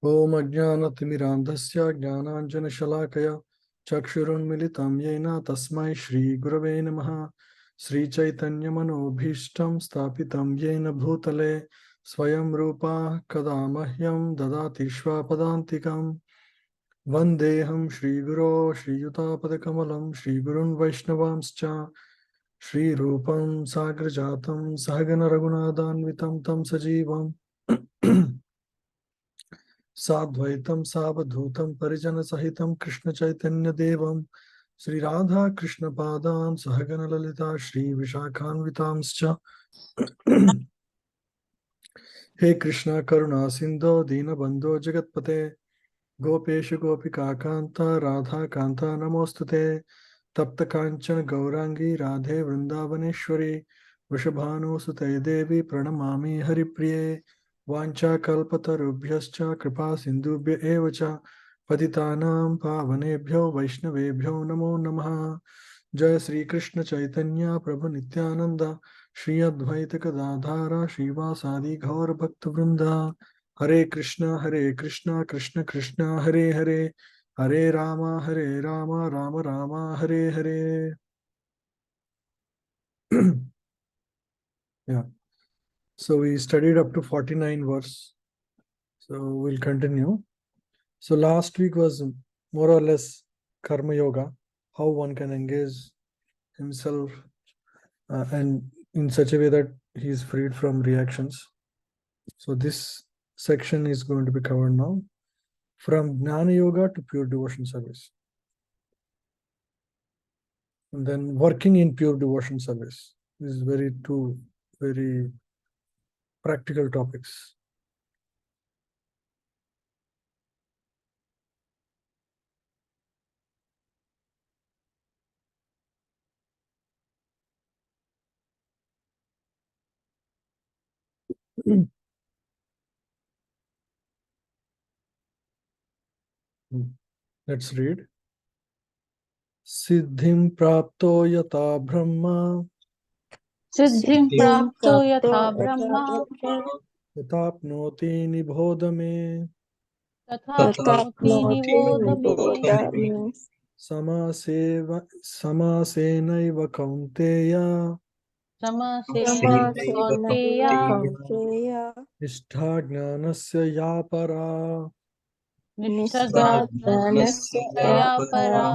ओम अज्ञानतिमिरान्धस्य ज्ञानाञ्जनशलाकया चक्षुरुन्मिलितं येन तस्मै श्रीगुरवे नमः। श्रीचैतन्यमनोभीष्टं स्थापितं येन भूतले स्वयं रूपा कदा मह्यं ददाति श्वापदान्तिकं। वन्देऽहं श्रीगुरो श्रीयुतापदकमलं श्रीगुरुन् वैष्णवांश्च श्रीरूपं साग्रजातं सहगणरघुनाथान्वितं तं सजीवम् साद्वैतं सावधूतं परिजनसहितं कृष्णचैतन्यदेवं श्रीराधा कृष्णपादान् सहगणललिता श्रीविशाखान्वितांश्च। हे कृष्ण करुणा सिन्धो दीनबन्धो जगत्पते गोपेश गोपिकान्त राधा कान्त नमोऽस्तुते। तप्त कांचन गौरांगी राधे वृंदावनेश्वरी वृषभानुसुते देवी प्रणमामि हरिप्रिये। वाञ्छाकल्पतरुभ्यश्च कृपा सिन्धुभ्य एव च पतितानां पावनेभ्यो वैष्णवेभ्यो नमो नमः। जय श्री कृष्ण चैतन्य प्रभु नित्यानंद श्री अद्वैत गदाधार श्रीवासादि गौर भक्त वृंदा। हरे Krishna Krishna Krishna Hare Hare Hare Ram Ram Ram Hare Hare. Yeah, so we studied up to 49 verse, so we'll continue. So last week was more or less karma yoga, how one can engage himself and in such a way that he is freed from reactions. So this section is going to be covered now, from Jnana Yoga to pure devotion service, and then working in pure devotion service. This is two very practical topics. Let's read. Siddhim prapto yata brahma सिद्धिं प्राप्तो यथा ब्रह्मा तथाप्नोति निबोध मे। तथाप्नोति निबोध मे। समासेनैव कौन्तेय समासेनैव कौन्तेय निष्ठा ज्ञानस्य या परा। निष्ठा ज्ञानस्य या परा।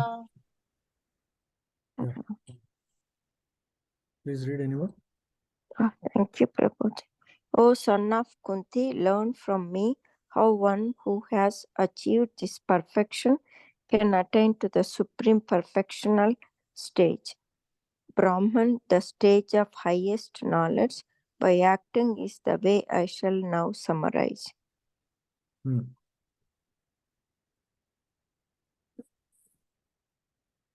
Please read anyone. Thank you, Prabhuji. O son of Kunti, learn from me how one who has achieved this perfection can attain to the supreme perfectional stage. Brahman, the stage of highest knowledge, by acting is the way I shall now summarize.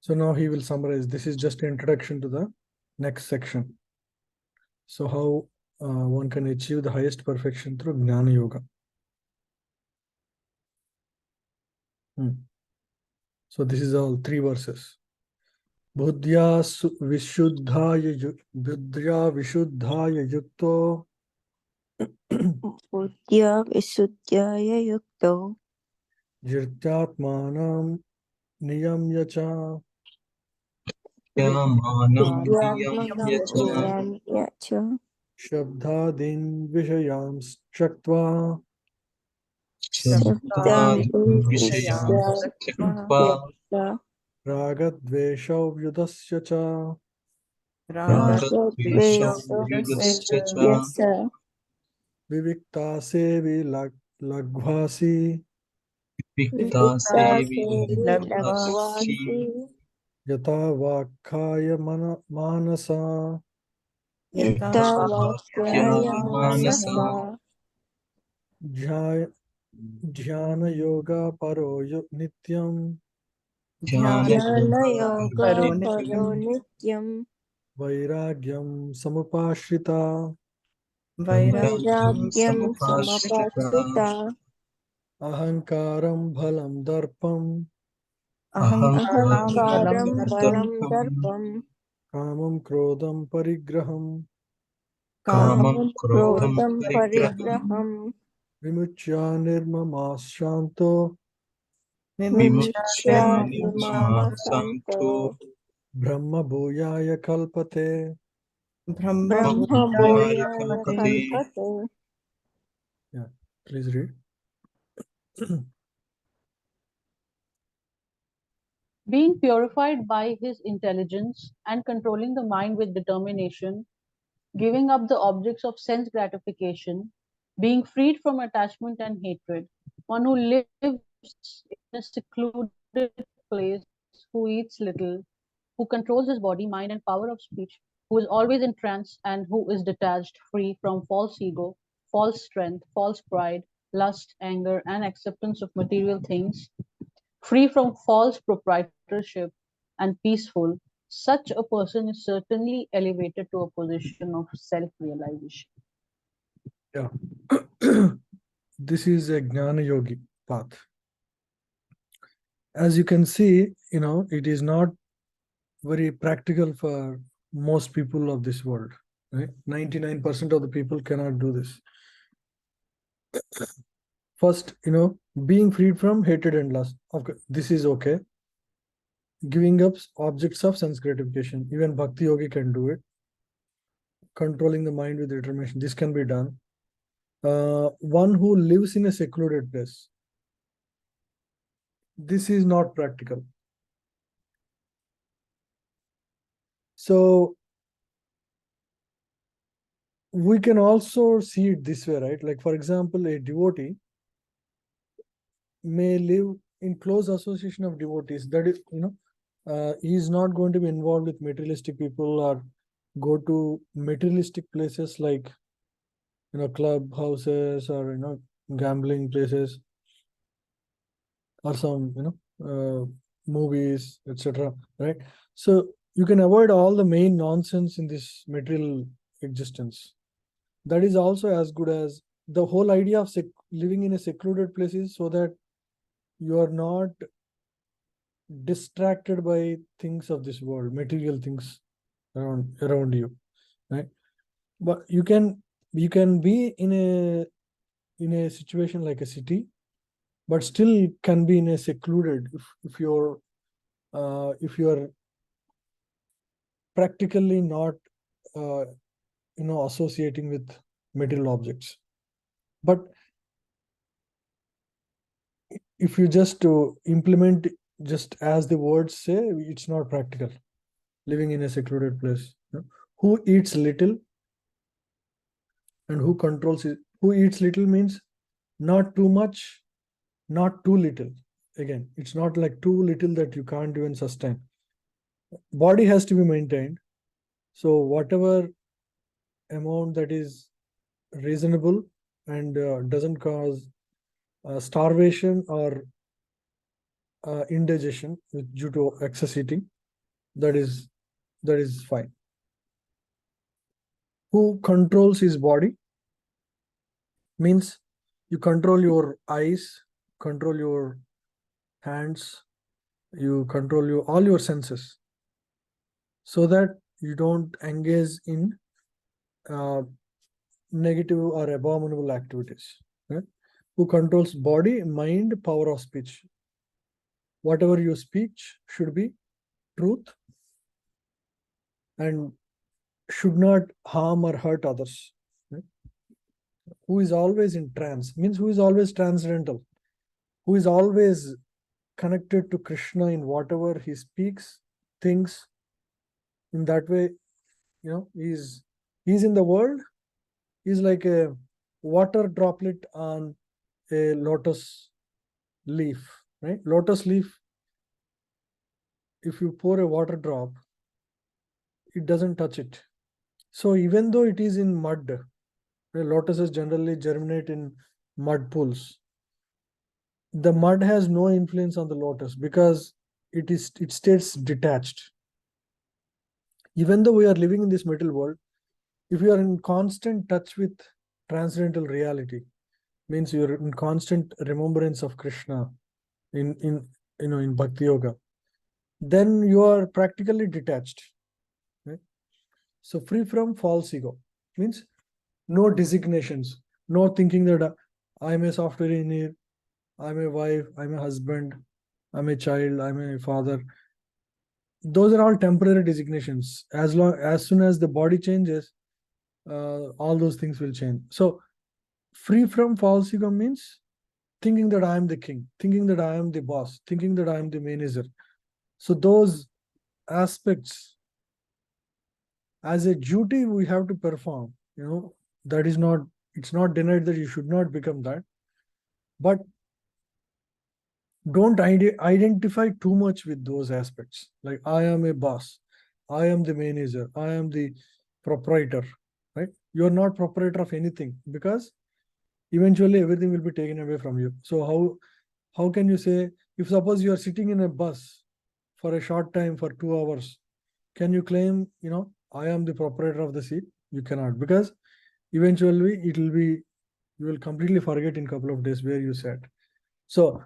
So now he will summarize. This is just an introduction to the next section. So how one can achieve the highest perfection through Jnana Yoga. So this is all 3 verses. Buddhya vishuddhaya yukto Buddhya visuddhaya yukto jirtyatmanam niyamya cha shabdadin vishayams chaktva ragadveshau yudasya cha vivikta sevi lagvasi yata vakkaya manasa Dhyana yoga paro nityam vairagyam samupashrita ahankaram bhalam darpam kamam krodham parigraham Vimuchya nirmama shanto Vimuchya nirmama santo Brahma bhuyaya kalpate. Brahma bhuyaya kalpate. Yeah, please read. Being purified by his intelligence and controlling the mind with determination, giving up the objects of sense gratification, being freed from attachment and hatred, one who lives in a secluded place, who eats little, who controls his body, mind, and power of speech, who is always in trance, and who is detached, free from false ego, false strength, false pride, lust, anger, and acceptance of material things, free from false proprietorship, and peaceful, such a person is certainly elevated to a position of self realization. Yeah. This is a Jnana Yogi path. As you can see, it is not very practical for most people of this world. Right? 99% of the people cannot do this. First, being freed from hatred and lust. Okay, this is okay. Giving up objects of sense gratification. Even Bhakti Yogi can do it. Controlling the mind with determination. This can be done. One who lives in a secluded place. This is not practical. So we can also see it this way, right? Like, for example, a devotee may live in close association of devotees. That is, he is not going to be involved with materialistic people or go to materialistic places like, club houses or, gambling places or some, movies, etc. Right? So you can avoid all the main nonsense in this material existence. That is also as good as the whole idea of living in a secluded place is so that you are not distracted by things of this world, material things around you, right? But you can be in a situation like a city, but still can be in a secluded if you're if you are practically not associating with material objects. But if you just to implement just as the words say, it's not practical. Living in a secluded place, who eats little and who controls it. Who eats little means not too much, not too little. Again, it's not like too little that you can't even sustain. Body has to be maintained, so whatever amount that is reasonable and doesn't cause starvation or indigestion due to excess eating, that is fine. Who controls his body means you control your eyes, control your hands, you control all your senses, so that you don't engage in uh, negative or abominable activities. Right? Who controls body, mind, power of speech. Whatever you speech should be truth and should not harm or hurt others. Right? Who is always in trance means who is always transcendental, who is always connected to Krishna in whatever he speaks, thinks. In that way, he's in the world. He's like a water droplet on a lotus leaf, right? Lotus leaf, if you pour a water drop, it doesn't touch it. So even though it is in mud, lotuses generally germinate in mud pools. The mud has no influence on the lotus because it stays detached. Even though we are living in this material world, if you are in constant touch with transcendental reality, means you're in constant remembrance of Krishna in Bhakti Yoga, then you are practically detached. Right? So free from false ego means no designations, no thinking that I'm a software engineer, I'm a wife, I'm a husband, I'm a child, I'm a father. Those are all temporary designations. As soon as the body changes, all those things will change. So free from false ego means thinking that I am the king, thinking that I am the boss, thinking that I am the manager. So those aspects as a duty we have to perform, that is not, it's not denied that you should not become that, but don't identify too much with those aspects. Like I am a boss, I am the manager, I am the proprietor, right? You're not proprietor of anything, because eventually everything will be taken away from you. So how can you say, if suppose you are sitting in a bus for a short time for 2 hours, can you claim, I am the proprietor of the seat? You cannot, because eventually it will be, you will completely forget in couple of days where you sat. So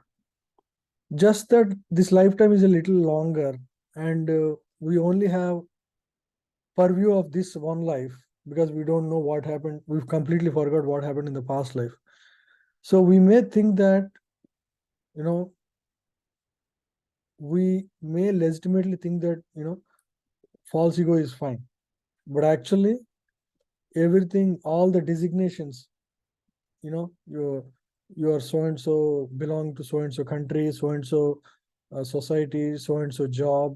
just that this lifetime is a little longer, and we only have purview of this one life, because we don't know what happened, we've completely forgot what happened in the past life. So we may think that, you know we may legitimately think that, false ego is fine, but actually everything, all the designations, you are so and so, belong to so and so country, so and so society, so and so job,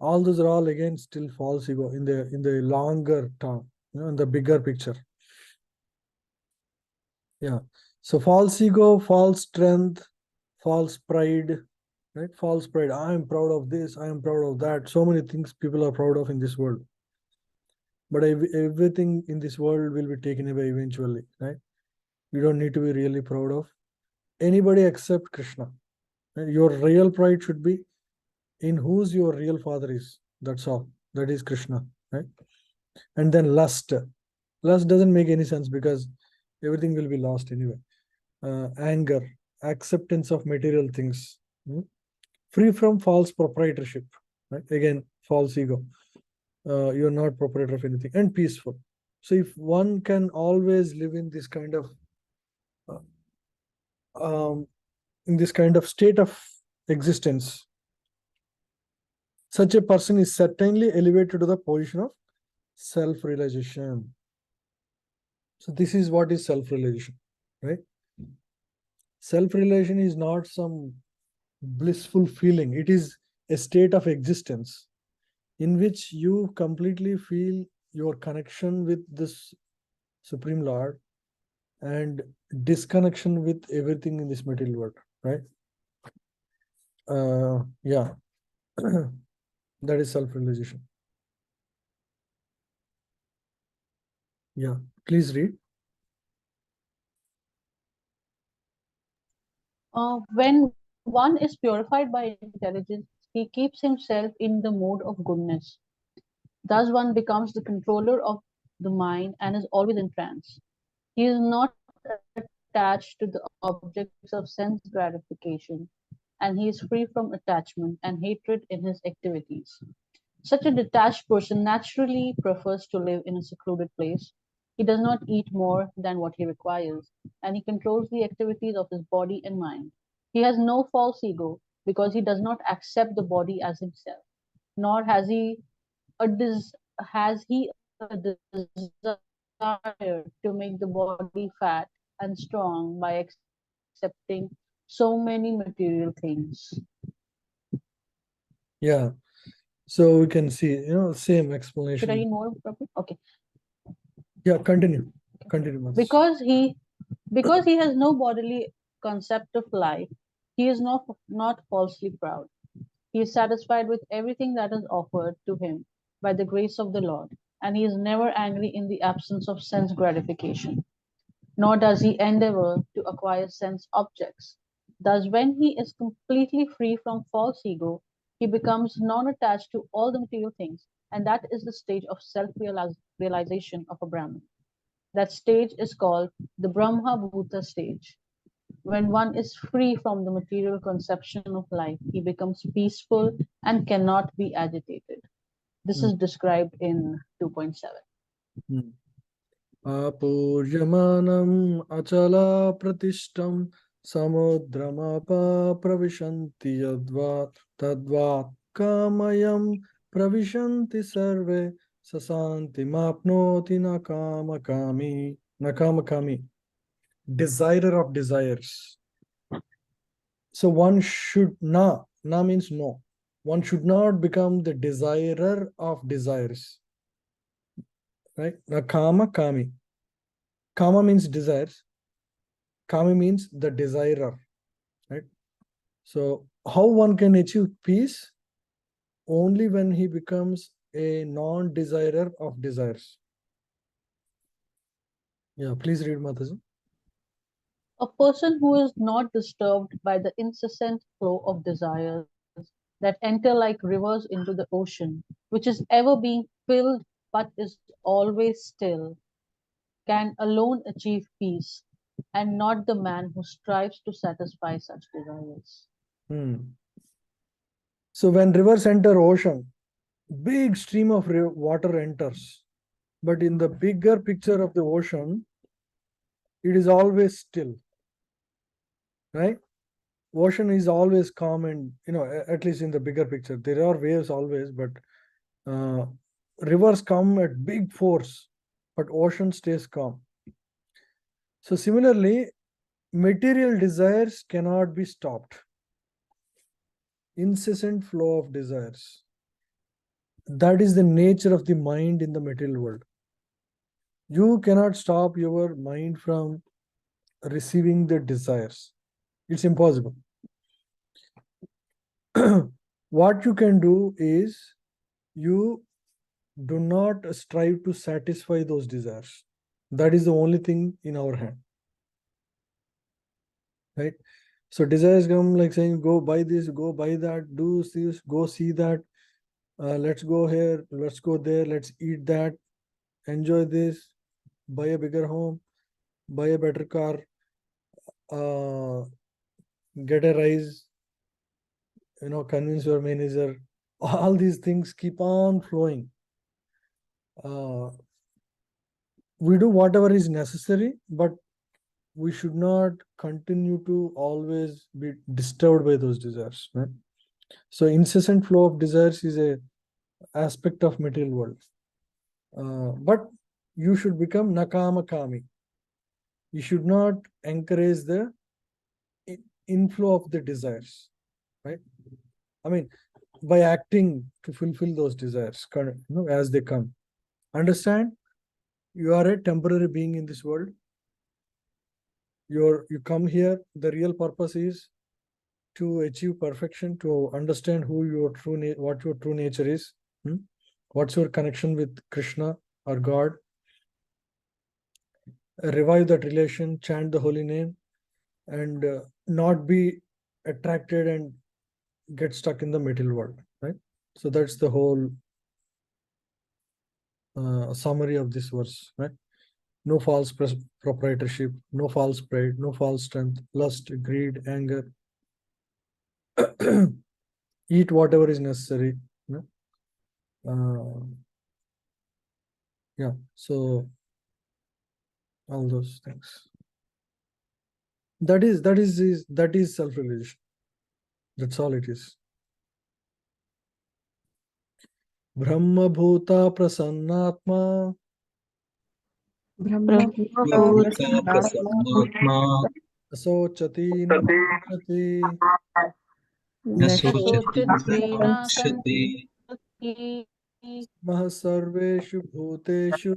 all those are all again still false ego in the longer term, in the bigger picture. Yeah. So false ego, false strength, false pride, right? False pride. I am proud of this, I am proud of that. So many things people are proud of in this world. But everything in this world will be taken away eventually, right? You don't need to be really proud of anybody except Krishna. And your real pride should be in whose your real father is. That's all. That is Krishna, right? And then lust. Lust doesn't make any sense, because everything will be lost anyway. Anger, acceptance of material things, free from false proprietorship, right? Again, false ego. You're not proprietor of anything, and peaceful. So if one can always live uh, in this kind of state of existence, such a person is certainly elevated to the position of self-realization. So this is what is self-realization, right? Self-realization is not some blissful feeling. It is a state of existence in which you completely feel your connection with this Supreme Lord and disconnection with everything in this material world, right? Yeah. That is self-realization. Yeah, please read. When one is purified by intelligence, he keeps himself in the mode of goodness. Thus, one becomes the controller of the mind and is always in trance. He is not attached to the objects of sense gratification, and he is free from attachment and hatred in his activities. Such a detached person naturally prefers to live in a secluded place. He does not eat more than what he requires, and he controls the activities of his body and mind. He has no false ego because he does not accept the body as himself, nor has he a desire to make the body fat and strong by accepting so many material things. Yeah. So we can see, same Should I read more, explanation. Prabhu? Okay. Yeah, continue. Continue, Mats. Because he has no bodily concept of life, he is not falsely proud. He is satisfied with everything that is offered to him by the grace of the Lord, and he is never angry in the absence of sense gratification, nor does he endeavor to acquire sense objects. Thus, when he is completely free from false ego, he becomes non attached to all the material things, and that is the stage of self realization of a Brahmin. That stage is called the Brahma Bhuta stage. When one is free from the material conception of life, he becomes peaceful and cannot be agitated. This Mm, is described in 2.7. mm. Apuryamanam achala pratishtam samudramapa pravishanti yadvat tadvat kamayam pravishanti sarve sasanti mapnoti nakamakami, desirer of desires. So one should na means no. One should not become the desirer of desires. Right? Nakama kami. Kama means desires. Kami means the desirer. Right? So how one can achieve peace? Only when he becomes a non-desirer of desires. Yeah, please read, Mataji. A person who is not disturbed by the incessant flow of desires that enter like rivers into the ocean, which is ever being filled but is always still, can alone achieve peace, and not the man who strives to satisfy such desires. So when rivers enter ocean, big stream of water enters. But in the bigger picture of the ocean, it is always still. Right? Ocean is always calm, and at least in the bigger picture there are waves always, but rivers come at big force, but ocean stays calm. So similarly, material desires cannot be stopped. Incessant flow of desires, that is the nature of the mind in the material world. You cannot stop your mind from receiving the desires. It's impossible. What you can do is, you do not strive to satisfy those desires. That is the only thing in our hand. Right? So desires come like saying, go buy this, go buy that, do this, go see that, let's go here, let's go there, let's eat that, enjoy this, buy a bigger home, buy a better car, get a rise, convince your manager. All these things keep on flowing. We do whatever is necessary, but we should not continue to always be disturbed by those desires. Right? So incessant flow of desires is a aspect of material world. But you should become nakama kami. You should not encourage the inflow of the desires. Right? I mean, by acting to fulfill those desires, as they come. Understand? You are a temporary being in this world. You come here. The real purpose is to achieve perfection, to understand who your what your true nature is. What's your connection with Krishna or God? Revive that relation, chant the holy name, and not be attracted and get stuck in the material world. Right? So that's the whole summary of this verse. Right? No false proprietorship, no false pride, no false strength, lust, greed, anger. Eat whatever is necessary. Yeah, so all those things. That is self-realization. That's all it is. Brahma bhuta prasannatma asochati nakachati Nasochatvinakantati mahasarveshu bhuteshu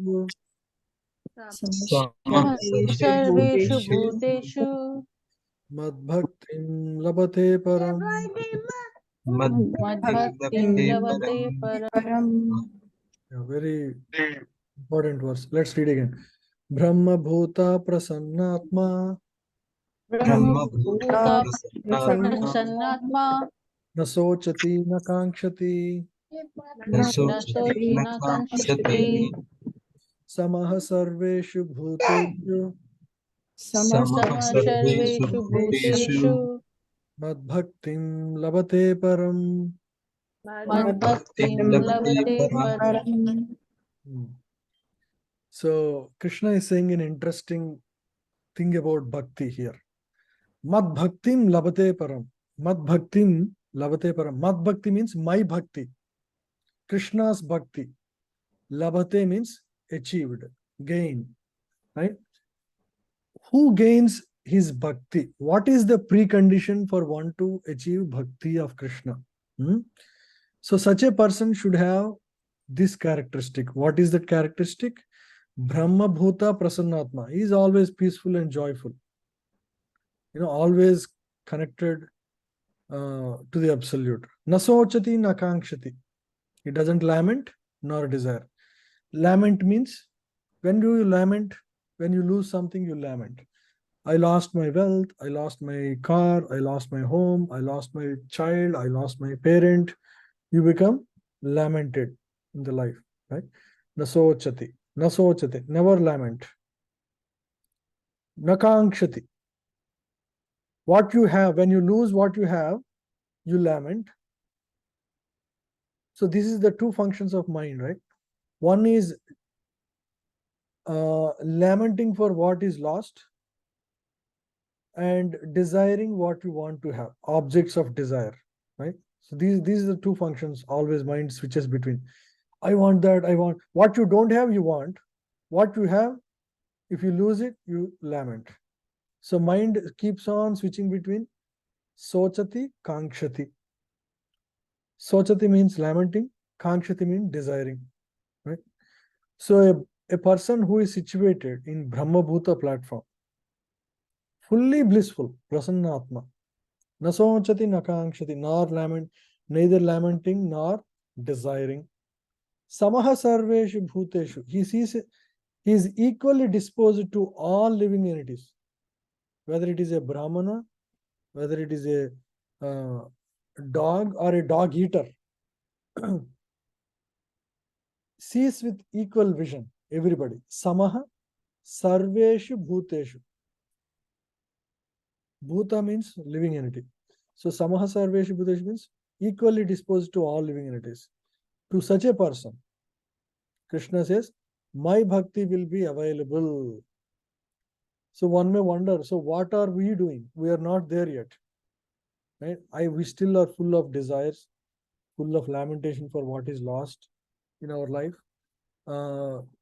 सर्वेषु भूतेषु madbhaktim labate param. मद्भक्तिं लभते परम्. Yeah, very important verse. Let's read again. Brahma bhuta prasannatma ब्रह्मभूता प्रसन्नात्मा nasochati nakanksati न शोचति न कंशति samah sarveshu bhuteshu समः सर्वेषु भूतेषु madbhaktim labate param. मद्भक्तिं लभते परम्. So Krishna is saying an interesting thing about bhakti here. Mad bhaktim labate param. Mad bhaktim labate param. Mad bhakti means my bhakti. Krishna's bhakti. Labate means achieved, gain, right? Who gains his bhakti? What is the precondition for one to achieve bhakti of Krishna? Hmm? So such a person should have this characteristic. What is that characteristic? Brahma Bhuta Prasannatma. He is always peaceful and joyful. Always connected to the absolute. Nasochati nakangshati. He doesn't lament nor desire. Lament means, when do you lament? When you lose something, you lament. I lost my wealth, I lost my car, I lost my home, I lost my child, I lost my parent. You become lamented in the life, right? Nasochati. Nasochati. Never lament. Nakangshati. What you have, when you lose what you have, you lament. So this is the two functions of mind, right? One is lamenting for what is lost, and desiring what you want to have, objects of desire, right? So these are the two functions always mind switches between. I want that, I want what you don't have, you want what you have. If you lose it, you lament. So mind keeps on switching between sochati, kankshati. Sochati means lamenting, kankshati means desiring, right? So a person who is situated in Brahma Bhuta platform, fully blissful, Prasanna Nasochati nakangshati, nor lament, neither lamenting nor desiring. Samaha sarveshu bhuteshu. He is equally disposed to all living entities, whether it is a Brahmana, whether it is a dog or a dog eater. Sees with equal vision everybody. Samaha sarveshu bhuteshu. Bhuta means living entity. So samaha sarveshu bhuteshu means equally disposed to all living entities. To such a person, Krishna says, my bhakti will be available. So one may wonder, so what are we doing? We are not there yet. Right? We still are full of desires, full of lamentation for what is lost in our life.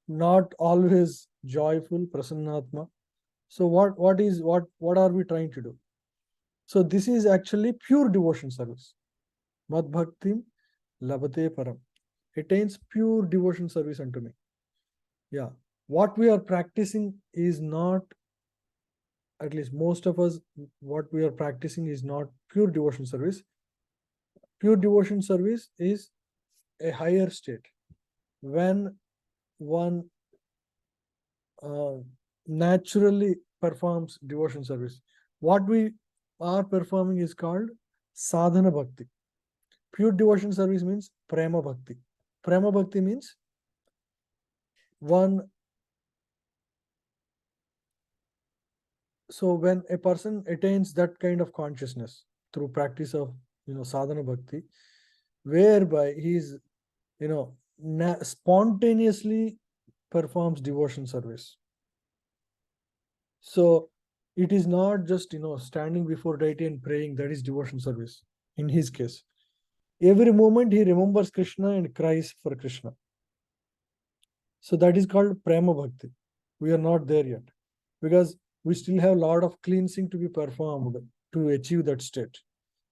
Not always joyful, prasannatma. So what are we trying to do? So this is actually pure devotion service. Mad bhaktim labate param. Attains pure devotion service unto me. Yeah. What we are practicing is not, at least most of us, what we are practicing is not pure devotion service. Pure devotion service is a higher state when one naturally performs devotion service. What we are performing is called sadhana bhakti. Pure devotion service means prema bhakti. Prema bhakti means one. So when a person attains that kind of consciousness through practice of sadhana bhakti, whereby he is spontaneously performs devotion service. So it is not just standing before deity and praying, that is devotion service. In his case, every moment he remembers Krishna and cries for Krishna. So that is called prema bhakti. We are not there yet, because we still have a lot of cleansing to be performed to achieve that state.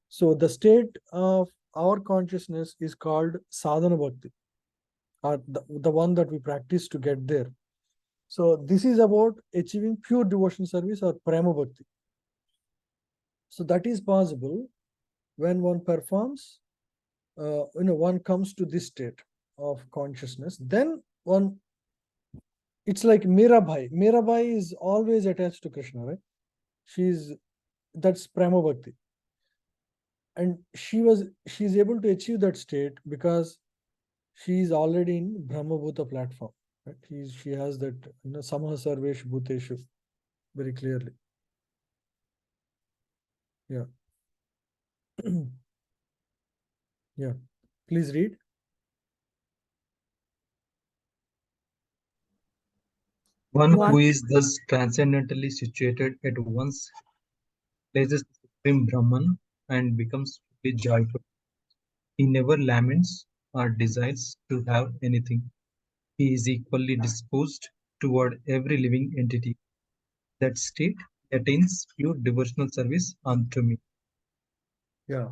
So the state of our consciousness is called sadhana bhakti, or the one that we practice to get there. So this is about achieving pure devotion service or prema bhakti. So that is possible when one performs, one comes to this state of consciousness. Then one, it's like Mirabai. Mirabai is always attached to Krishna, right? That's prema bhakti. And she's able to achieve that state because she is already in Brahma Bhuta platform. Right? She has that Samaha Sarvesh Bhuteshu very clearly. Yeah. Yeah. Please read. One One who is thus transcendently situated at once places the Supreme Brahman and becomes fully joyful. He never laments or desires to have anything. He is equally disposed toward every living entity. That state attains pure devotional service unto me. Yeah.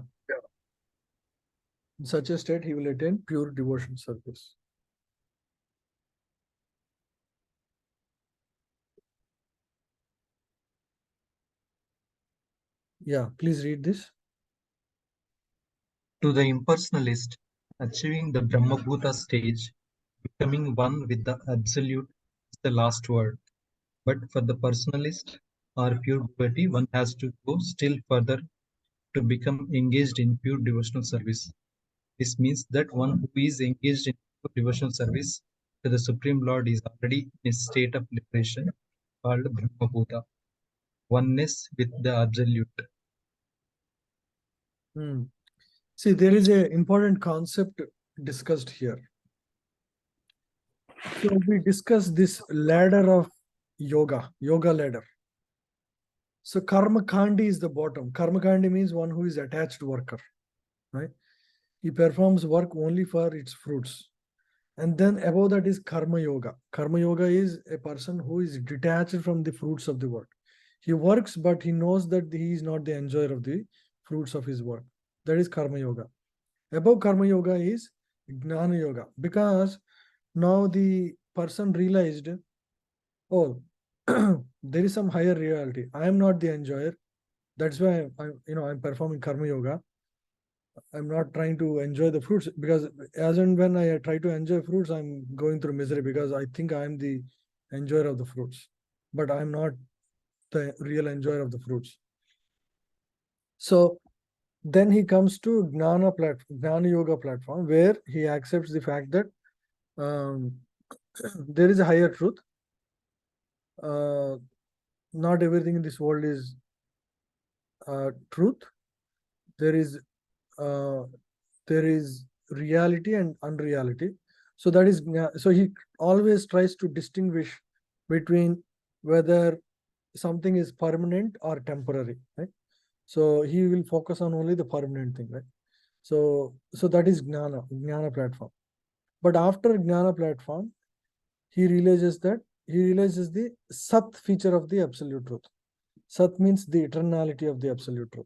In such a state, he will attain pure devotion service. Yeah, please read this. To the impersonalist, achieving the Brahmabhuta stage, becoming one with the Absolute, is the last word. But for the personalist or pure devotee, one has to go still further to become engaged in pure devotional service. This means that one who is engaged in pure devotional service to the Supreme Lord is already in a state of liberation called Brahmabhuta, oneness with the Absolute. See, there is an important concept discussed here. So we discussed this ladder of yoga ladder. So karma kandi is the bottom. Karma kandi means one who is attached worker, right? He performs work only for its fruits. And then above that is karma yoga. Karma yoga is a person who is detached from the fruits of the work. He works, but he knows that he is not the enjoyer of the fruits of his work. That is karma yoga. Above karma yoga is gnana yoga, because now the person realized, oh, there is some higher reality. I am not the enjoyer. That's why I'm performing karma yoga. I'm not trying to enjoy the fruits, because as and when I try to enjoy fruits, I'm going through misery because I think I'm the enjoyer of the fruits, but I'm not the real enjoyer of the fruits. So then he comes to Gnana Yoga platform, where he accepts the fact that there is a higher truth. Not everything in this world is truth. There is uh, reality and unreality. So that is, so he always tries to distinguish between whether something is permanent or temporary, right? So he will focus on only the permanent thing, right? So that is gnana platform. But after gnana platform, he realizes the sat feature of the absolute truth. Sat means the eternality of the absolute truth.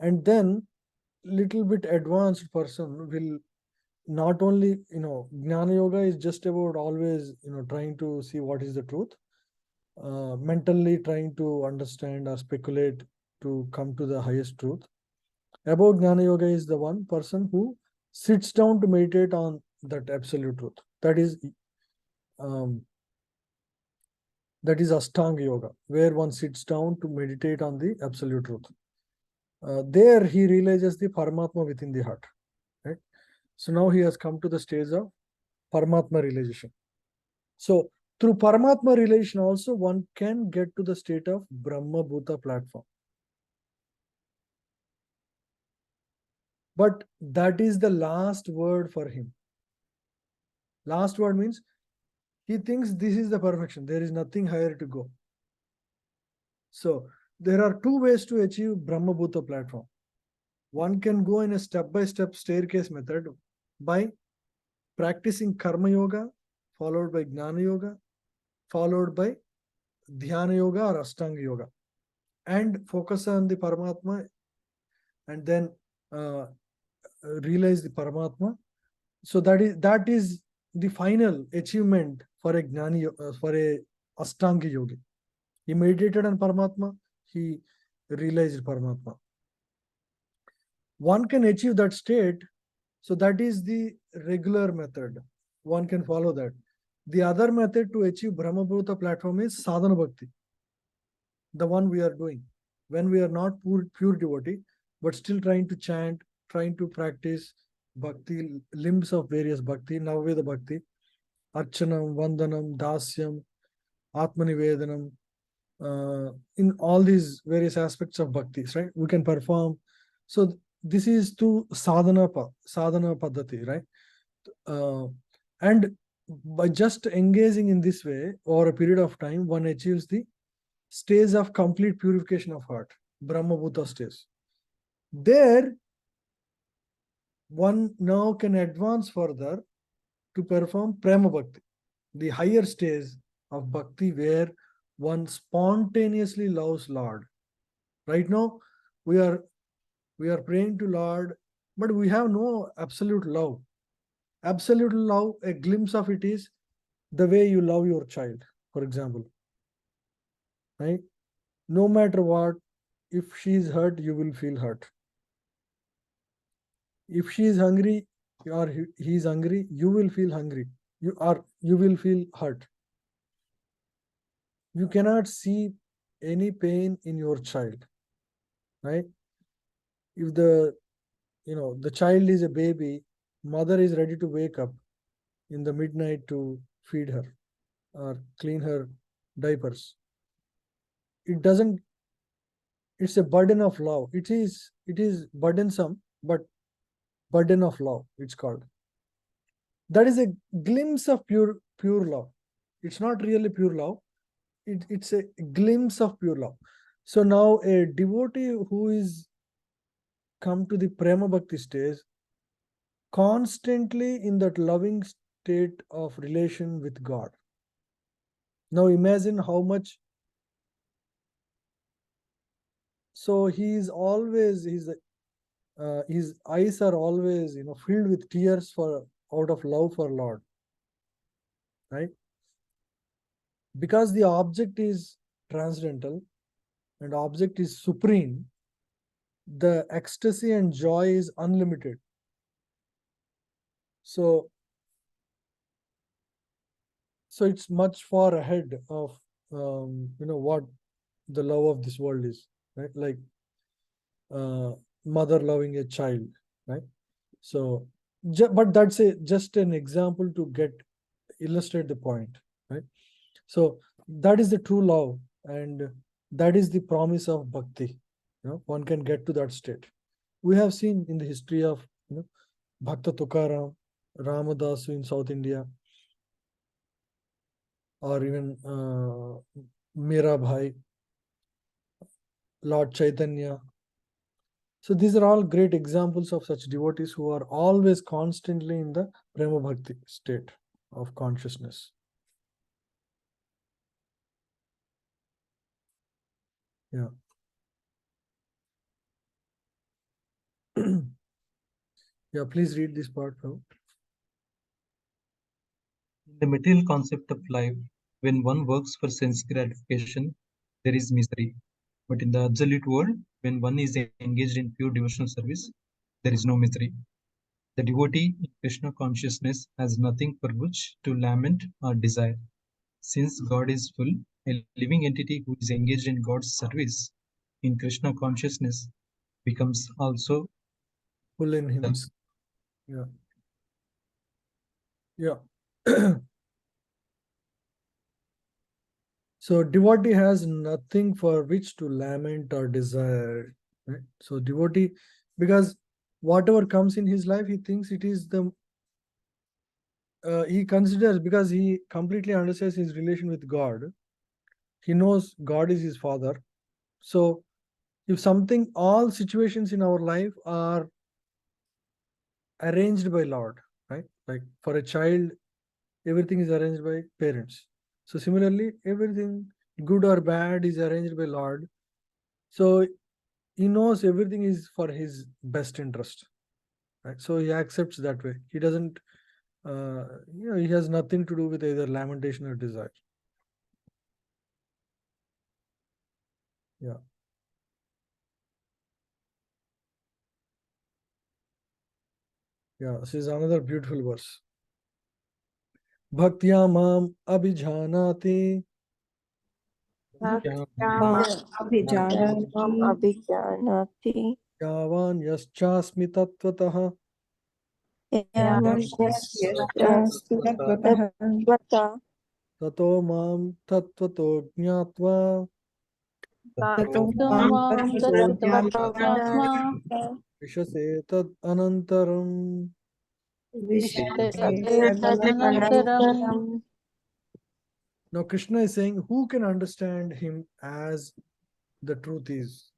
And then little bit advanced person will not only, gnana yoga is just about always, trying to see what is the truth, mentally trying to understand or speculate to come to the highest truth. About gnana yoga is the one person who sits down to meditate on that absolute truth. That is Ashtanga yoga, where one sits down to meditate on the absolute truth. There he realizes the Paramatma within the heart, right? So now he has come to the stage of Paramatma realization. So through Paramatma realization also, one can get to the state of Brahma Bhuta platform. But that is the last word for him. Last word means he thinks this is the perfection. There is nothing higher to go. So there are two ways to achieve Brahma Bhuta platform. One can go in a step-by-step staircase method by practicing Karma Yoga, followed by Gnana Yoga, followed by Dhyana Yoga or Ashtanga Yoga, and focus on the Paramatma, and then realize the Paramatma. So that is the final achievement for a Gnani, for a Ashtanga Yogi. He meditated on Paramatma, he realized Paramatma. One can achieve that state, so that is the regular method. One can follow that. The other method to achieve Brahmabhuta platform is sadhana bhakti, the one we are doing. When we are not pure devotee, but still trying to chant, trying to practice bhakti, limbs of various bhakti, Navaveda bhakti, Archanam, Vandanam, Dasyam, Atmanivedanam, in all these various aspects of bhaktis, right? We can perform. So this is to sadhana paddhati, right? And by just engaging in this way over a period of time, one achieves the stage of complete purification of heart, Brahma Bhuta stage. There, one now can advance further to perform Prema Bhakti, the higher stage of Bhakti where one spontaneously loves Lord. Right now, we are praying to Lord, but we have no absolute love. Absolute love, a glimpse of it is the way you love your child, for example. Right? No matter what, if she is hurt, you will feel hurt. If she is hungry or he is hungry, you will feel hungry. You will feel hurt. You cannot see any pain in your child, right? If the child is a baby, mother is ready to wake up in the midnight to feed her or clean her diapers. It's a burden of love. It is burdensome, but burden of love, it's called. That is a glimpse of pure love. It's not really pure love. It's a glimpse of pure love. So now a devotee who is come to the Prema Bhakti stage, constantly in that loving state of relation with God. Now imagine how much. So he is always, his eyes are always filled with tears out of love for Lord, right? Because the object is transcendental and object is supreme, the ecstasy and joy is unlimited. So it's much far ahead of what the love of this world is, right? Like mother loving a child, right? So but that's just an example to illustrate the point, right? So that is the true love, and that is the promise of bhakti. One can get to that state. We have seen in the history of Bhakta Tukaram, Ramadasu in South India, or even Mirabai, Lord Chaitanya. So these are all great examples of such devotees who are always constantly in the Prema Bhakti state of consciousness. Yeah. Yeah, please read this part now. In the material concept of life, when one works for sense gratification, there is misery. But in the absolute world, when one is engaged in pure devotional service, there is no misery. The devotee in Krishna consciousness has nothing for which to lament or desire. Since God is full, a living entity who is engaged in God's service in Krishna consciousness becomes also Full in hymns. Yeah. Yeah. So devotee has nothing for which to lament or desire, right? So devotee, because whatever comes in his life, he thinks it is he considers, because he completely understands his relation with God. He knows God is his father. So if all situations in our life are arranged by Lord, right? Like for a child, everything is arranged by parents. So similarly, everything good or bad is arranged by Lord. So he knows everything is for his best interest, right? So he accepts that way. He doesn't, he has nothing to do with either lamentation or desire. Yeah. Yeah, this is another beautiful verse. Bhaktya mam abhijanati Abhijanati yavan yaschasmi tattvataha Tatvata tato mam tattvato jnatva Tamam tattvato jnatva vishase tad anantaram. Tadnantaram. Now Krishna is saying, who can understand him as the truth is?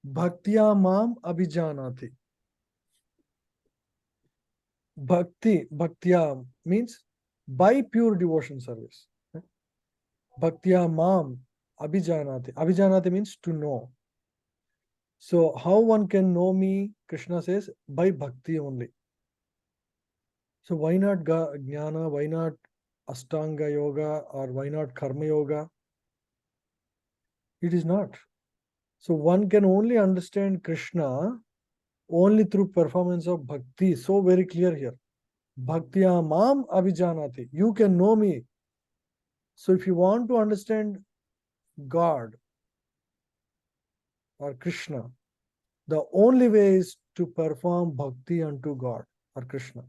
Bhaktya mam abhijanati. Bhaktya means by pure devotion service. Bhaktya mam abhijanati. Abhijanati means to know. So how one can know me, Krishna says, by bhakti only. So why not jnana, why not Ashtanga yoga, or why not Karma yoga? It is not. So one can only understand Krishna only through performance of bhakti. So very clear here. Bhaktya mam abhijanati. You can know me. So if you want to understand God or Krishna, the only way is to perform bhakti unto God or Krishna.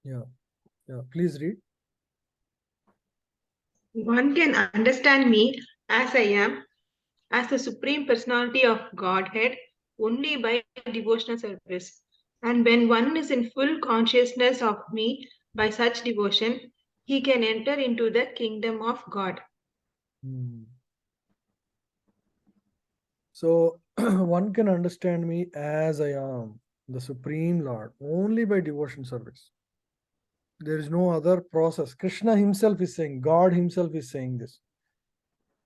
Yeah. Please read. One can understand me as I am, as the Supreme Personality of Godhead, only by devotional service. And when one is in full consciousness of me by such devotion, he can enter into the kingdom of God. So one can understand me as I am, the Supreme Lord, only by devotion service. There is no other process. Krishna himself is saying, God himself is saying this.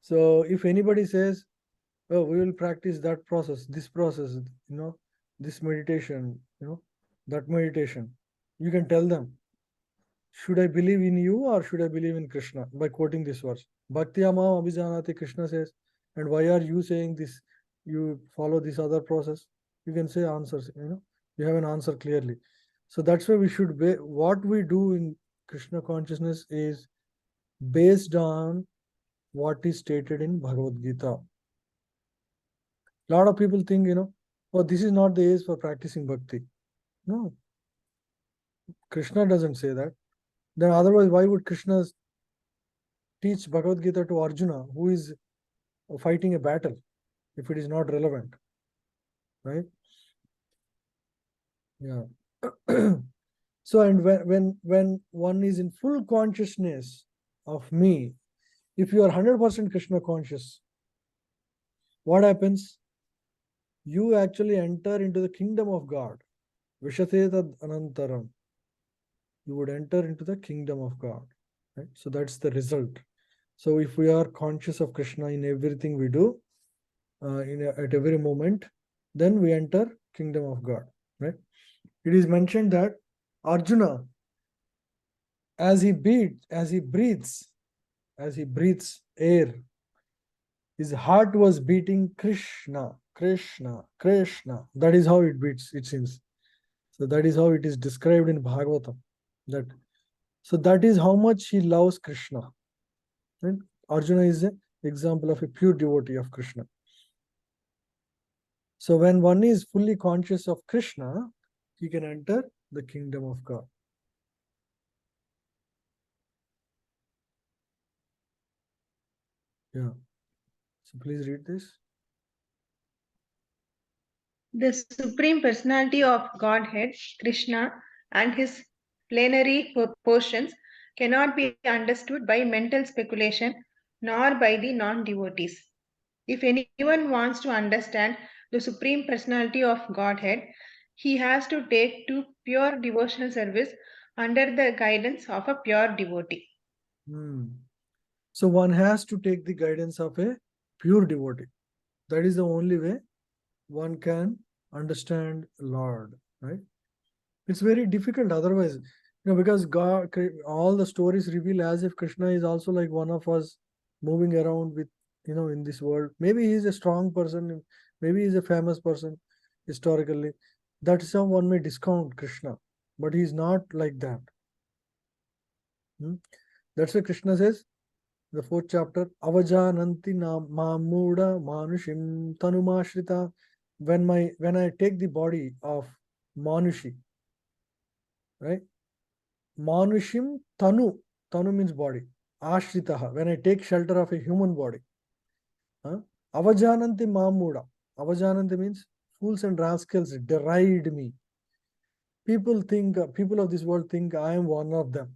So if anybody says, oh, we will practice that process, this process, this meditation, that meditation, you can tell them, should I believe in you or should I believe in Krishna? By quoting this verse. Bhakti amam abhijanati, Krishna says, and why are you saying this? You follow this other process. You can say answers, you have an answer clearly. So that's why we should be, what we do in Krishna consciousness is based on what is stated in Bhagavad Gita. A lot of people think, oh, this is not the age for practicing bhakti. No. Krishna doesn't say that. Then otherwise, why would Krishna teach Bhagavad Gita to Arjuna, who is fighting a battle, if it is not relevant? Right? Yeah. So, and when one is in full consciousness of me, if you are 100% Krishna conscious, what happens? You actually enter into the kingdom of God. Vishate tad anantaram. You would enter into the kingdom of God. Right? So that's the result. So if we are conscious of Krishna in everything we do, at every moment, then we enter kingdom of God. Right? It is mentioned that Arjuna, as he breathes air, his heart was beating Krishna, Krishna, Krishna. That is how it beats, it seems. So that is how it is described in Bhagavatam. So that is how much he loves Krishna. Right? Arjuna is an example of a pure devotee of Krishna. So when one is fully conscious of Krishna, he can enter the kingdom of God. Yeah. So please read this. The Supreme Personality of Godhead, Krishna, and his plenary portions cannot be understood by mental speculation nor by the non-devotees. If anyone wants to understand the Supreme Personality of Godhead, he has to take to pure devotional service under the guidance of a pure devotee. So one has to take the guidance of a pure devotee. That is the only way one can understand Lord, right? It's very difficult otherwise, because God, all the stories reveal as if Krishna is also like one of us, moving around with, in this world. Maybe he is a strong person, maybe he is a famous person historically. That's how one may discount Krishna, but he is not like that. That's why Krishna says, the 4th chapter, Avajananti mamuda manushim tanumashrita. When I take the body of Manushi, right? Manushim tanu means body. Ashritaha, when I take shelter of a human body. Avajananti mamuda. Avajananti means fools and rascals deride me. People of this world think I am one of them.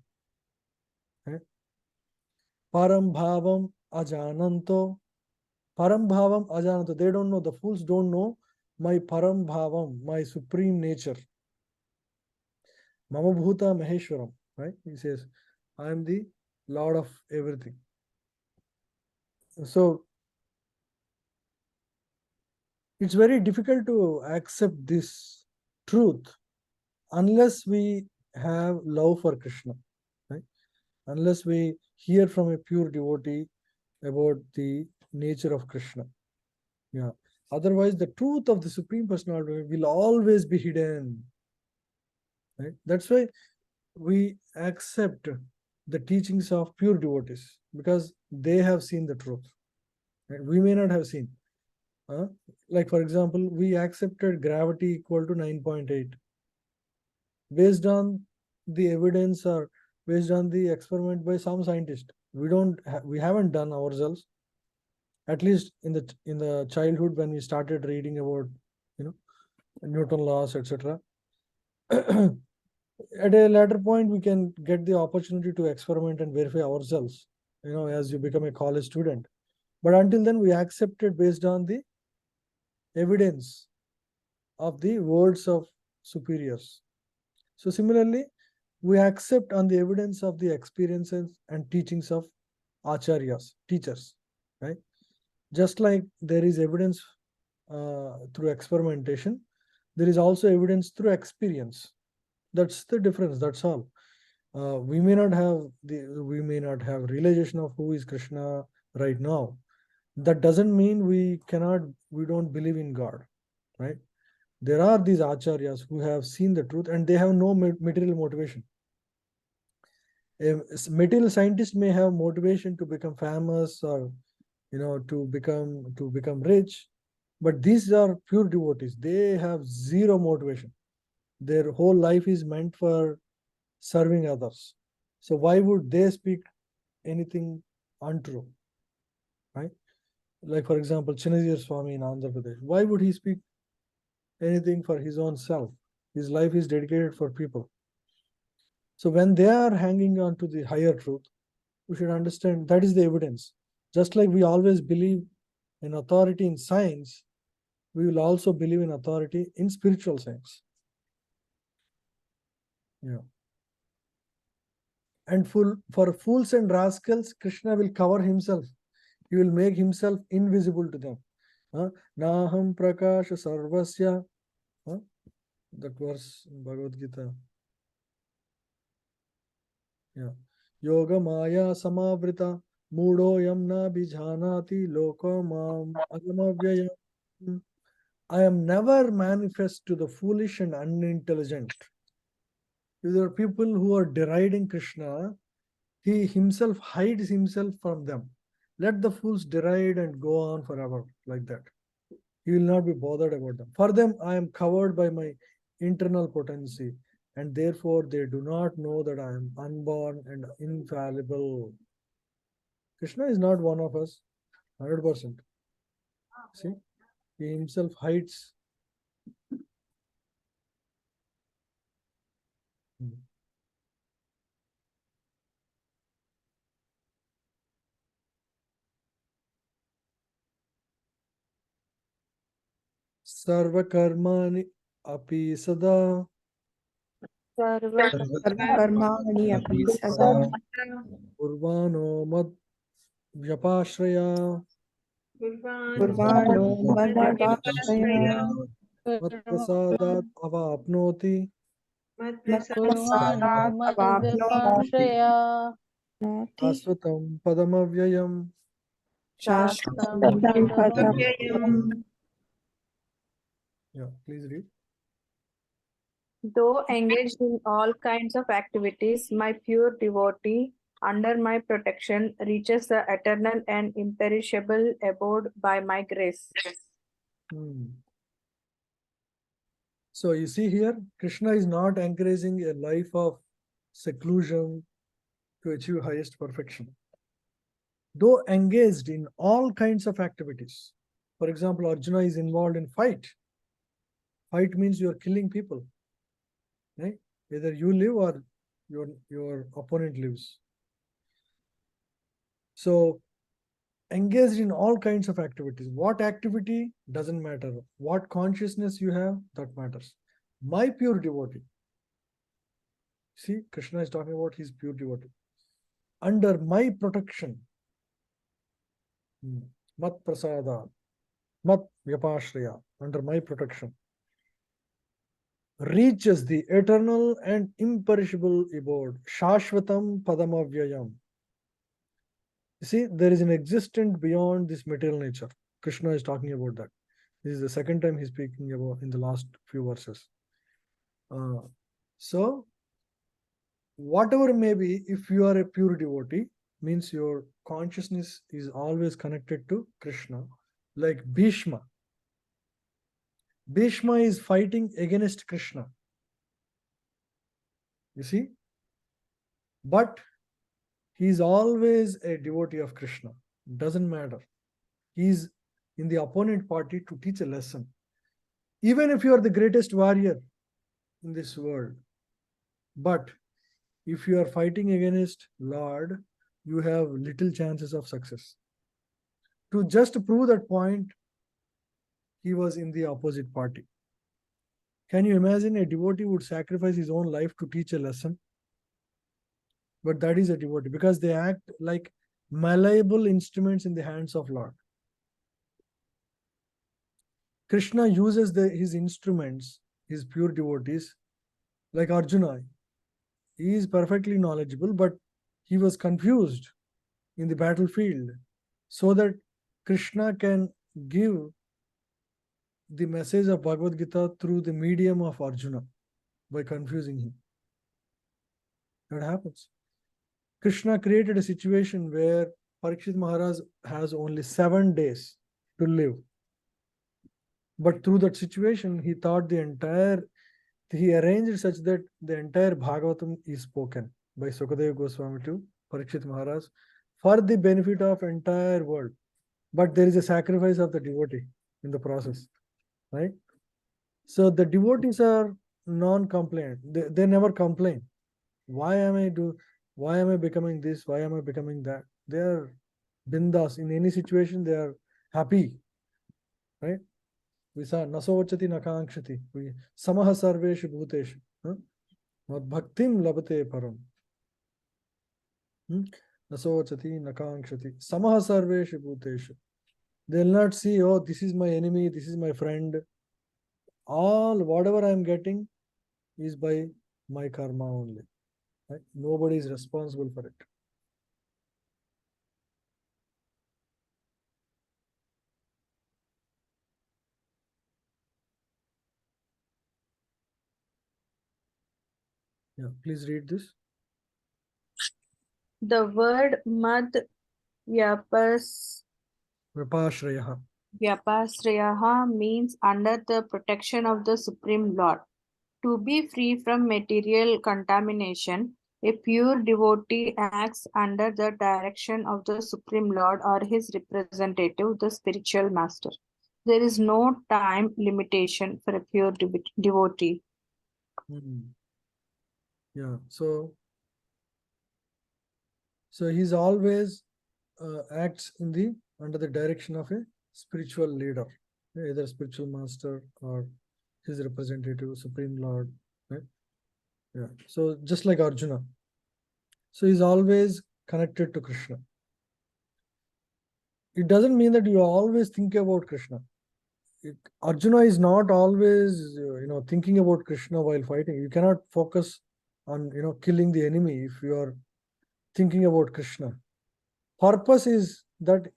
Param bhavam ajananto. Param bhavam ajananto. They don't know, the fools don't know my param bhavam, my supreme nature. Mama bhuta maheshwaram. Right? He says, I am the Lord of everything. So it's very difficult to accept this truth unless we have love for Krishna, right? Unless we hear from a pure devotee about the nature of Krishna. Yeah. Otherwise, the truth of the Supreme Personality will always be hidden. Right? That's why we accept the teachings of pure devotees, because they have seen the truth. Right? We may not have seen. Like, for example, we accepted gravity equal to 9.8 based on the evidence or based on the experiment by some scientist. We haven't done ourselves, at least in the childhood when we started reading about Newton laws, etc. At a later point we can get the opportunity to experiment and verify ourselves, as you become a college student. But until then we accept it based on the evidence of the words of superiors. So similarly, we accept on the evidence of the experiences and teachings of acharyas, teachers, right? Just like there is evidence through experimentation, there is also evidence through experience. That's the difference. That's all. We may not have realization of who is Krishna right now. That doesn't mean we don't believe in God, right? There are these acharyas who have seen the truth and they have no material motivation. A material scientist may have motivation to become famous or to become rich, but these are pure devotees. They have zero motivation. Their whole life is meant for serving others. So why would they speak anything untrue, right? Like, for example, Chinazir Swami in Andhra Pradesh. Why would he speak anything for his own self? His life is dedicated for people. So when they are hanging on to the higher truth, we should understand that is the evidence. Just like we always believe in authority in science, we will also believe in authority in spiritual science. Yeah. And for fools and rascals, Krishna will cover himself. He will make himself invisible to them. Naham prakasha sarvasya. That verse in Bhagavad Gita. Yeah. Yoga maya samavrita mudo yamna bijhanati loko mam agamavyayam. I am never manifest to the foolish and unintelligent. If there are people who are deriding Krishna, he himself hides himself from them. Let the fools deride and go on forever like that. He will not be bothered about them. For them, I am covered by my internal potency, and therefore they do not know that I am unborn and infallible. Krishna is not one of us, 100%. See, he himself hides. Sarvakarmani api sada सर्वकर्माणि अपि सदा Urvano mad vyapashraya कुर्वाणो मद्व्यपाश्रया mat prasadat avapnoti Kurvano मत्प्रसादात् अवाप्नोति madhyapashraya asvatam padamavyayam. शाश्वतं shashtam पदम्. Yeah, please read. Though engaged in all kinds of activities, my pure devotee, under my protection, reaches the eternal and imperishable abode by my grace. So you see here, Krishna is not encouraging a life of seclusion to achieve highest perfection. Though engaged in all kinds of activities, for example, Arjuna is involved in fight. Fight means you're killing people, right? Either you live or your opponent lives. So engaged in all kinds of activities. What activity doesn't matter. What consciousness you have, that matters. My pure devotee. See, Krishna is talking about his pure devotee. Under my protection, mat prasada, mat vyapashraya, under my protection, reaches the eternal and imperishable abode, Shashvatam Padamavyayam. You see, there is an existence beyond this material nature. Krishna is talking about that. This is the second time he's speaking about in the last few verses. So, whatever may be, if you are a pure devotee, means your consciousness is always connected to Krishna. Like Bhishma. Bhishma is fighting against Krishna. You see? But he is always a devotee of Krishna. Doesn't matter. He is in the opponent party to teach a lesson. Even if you are the greatest warrior in this world, but if you are fighting against Lord, you have little chances of success. To just prove that point, he was in the opposite party. Can you imagine a devotee would sacrifice his own life to teach a lesson? But that is a devotee because they act like malleable instruments in the hands of Lord. Krishna uses his instruments, his pure devotees, like Arjuna. He is perfectly knowledgeable, but he was confused in the battlefield, so that Krishna can give the message of Bhagavad Gita through the medium of Arjuna by confusing him. That happens. Krishna created a situation where Parikshit Maharaj has only 7 days to live. But through that situation, he arranged such that the entire Bhagavatam is spoken by Sukadeva Goswami to Parikshit Maharaj for the benefit of entire world. But there is a sacrifice of the devotee in the process, right? So the devotees are non-complaint. They never complain. Why am I becoming this? Why am I becoming that? They are bindas. In any situation, they are happy, right? We saw nasovachati nakankshati. Samaha sarveshu bhuteshu. Bhaktim labate param. Nasovachati nakankshati. Samaha sarveshu bhuteshu. They'll not see, oh, this is my enemy, this is my friend. All whatever I'm getting is by my karma only. Right? Nobody is responsible for it. Yeah, please read this. The word mad Vipashrayaha. vyapasrayaha means under the protection of the Supreme Lord. To be free from material contamination, a pure devotee acts under the direction of the Supreme Lord or his representative, the spiritual master. There is no time limitation for a pure devotee. Yeah, so he's always acts under the direction of a spiritual leader, either spiritual master or his representative, Supreme Lord, right? Yeah. So just like Arjuna. So he's always connected to Krishna. It doesn't mean that you always think about Krishna. Arjuna is not always, thinking about Krishna while fighting. You cannot focus on, killing the enemy if you are thinking about Krishna. Purpose is that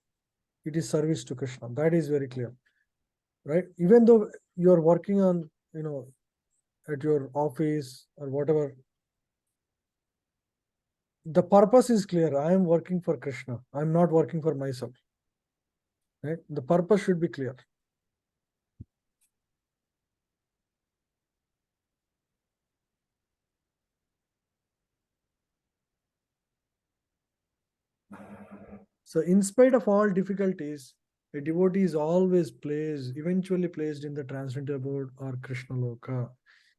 it is service to Krishna. That is very clear, right? Even though you are working on, at your office or whatever, the purpose is clear. I am working for Krishna. I'm not working for myself, right? The purpose should be clear. So in spite of all difficulties, A devotee is always eventually placed in the transcendental abode or Krishna Loka.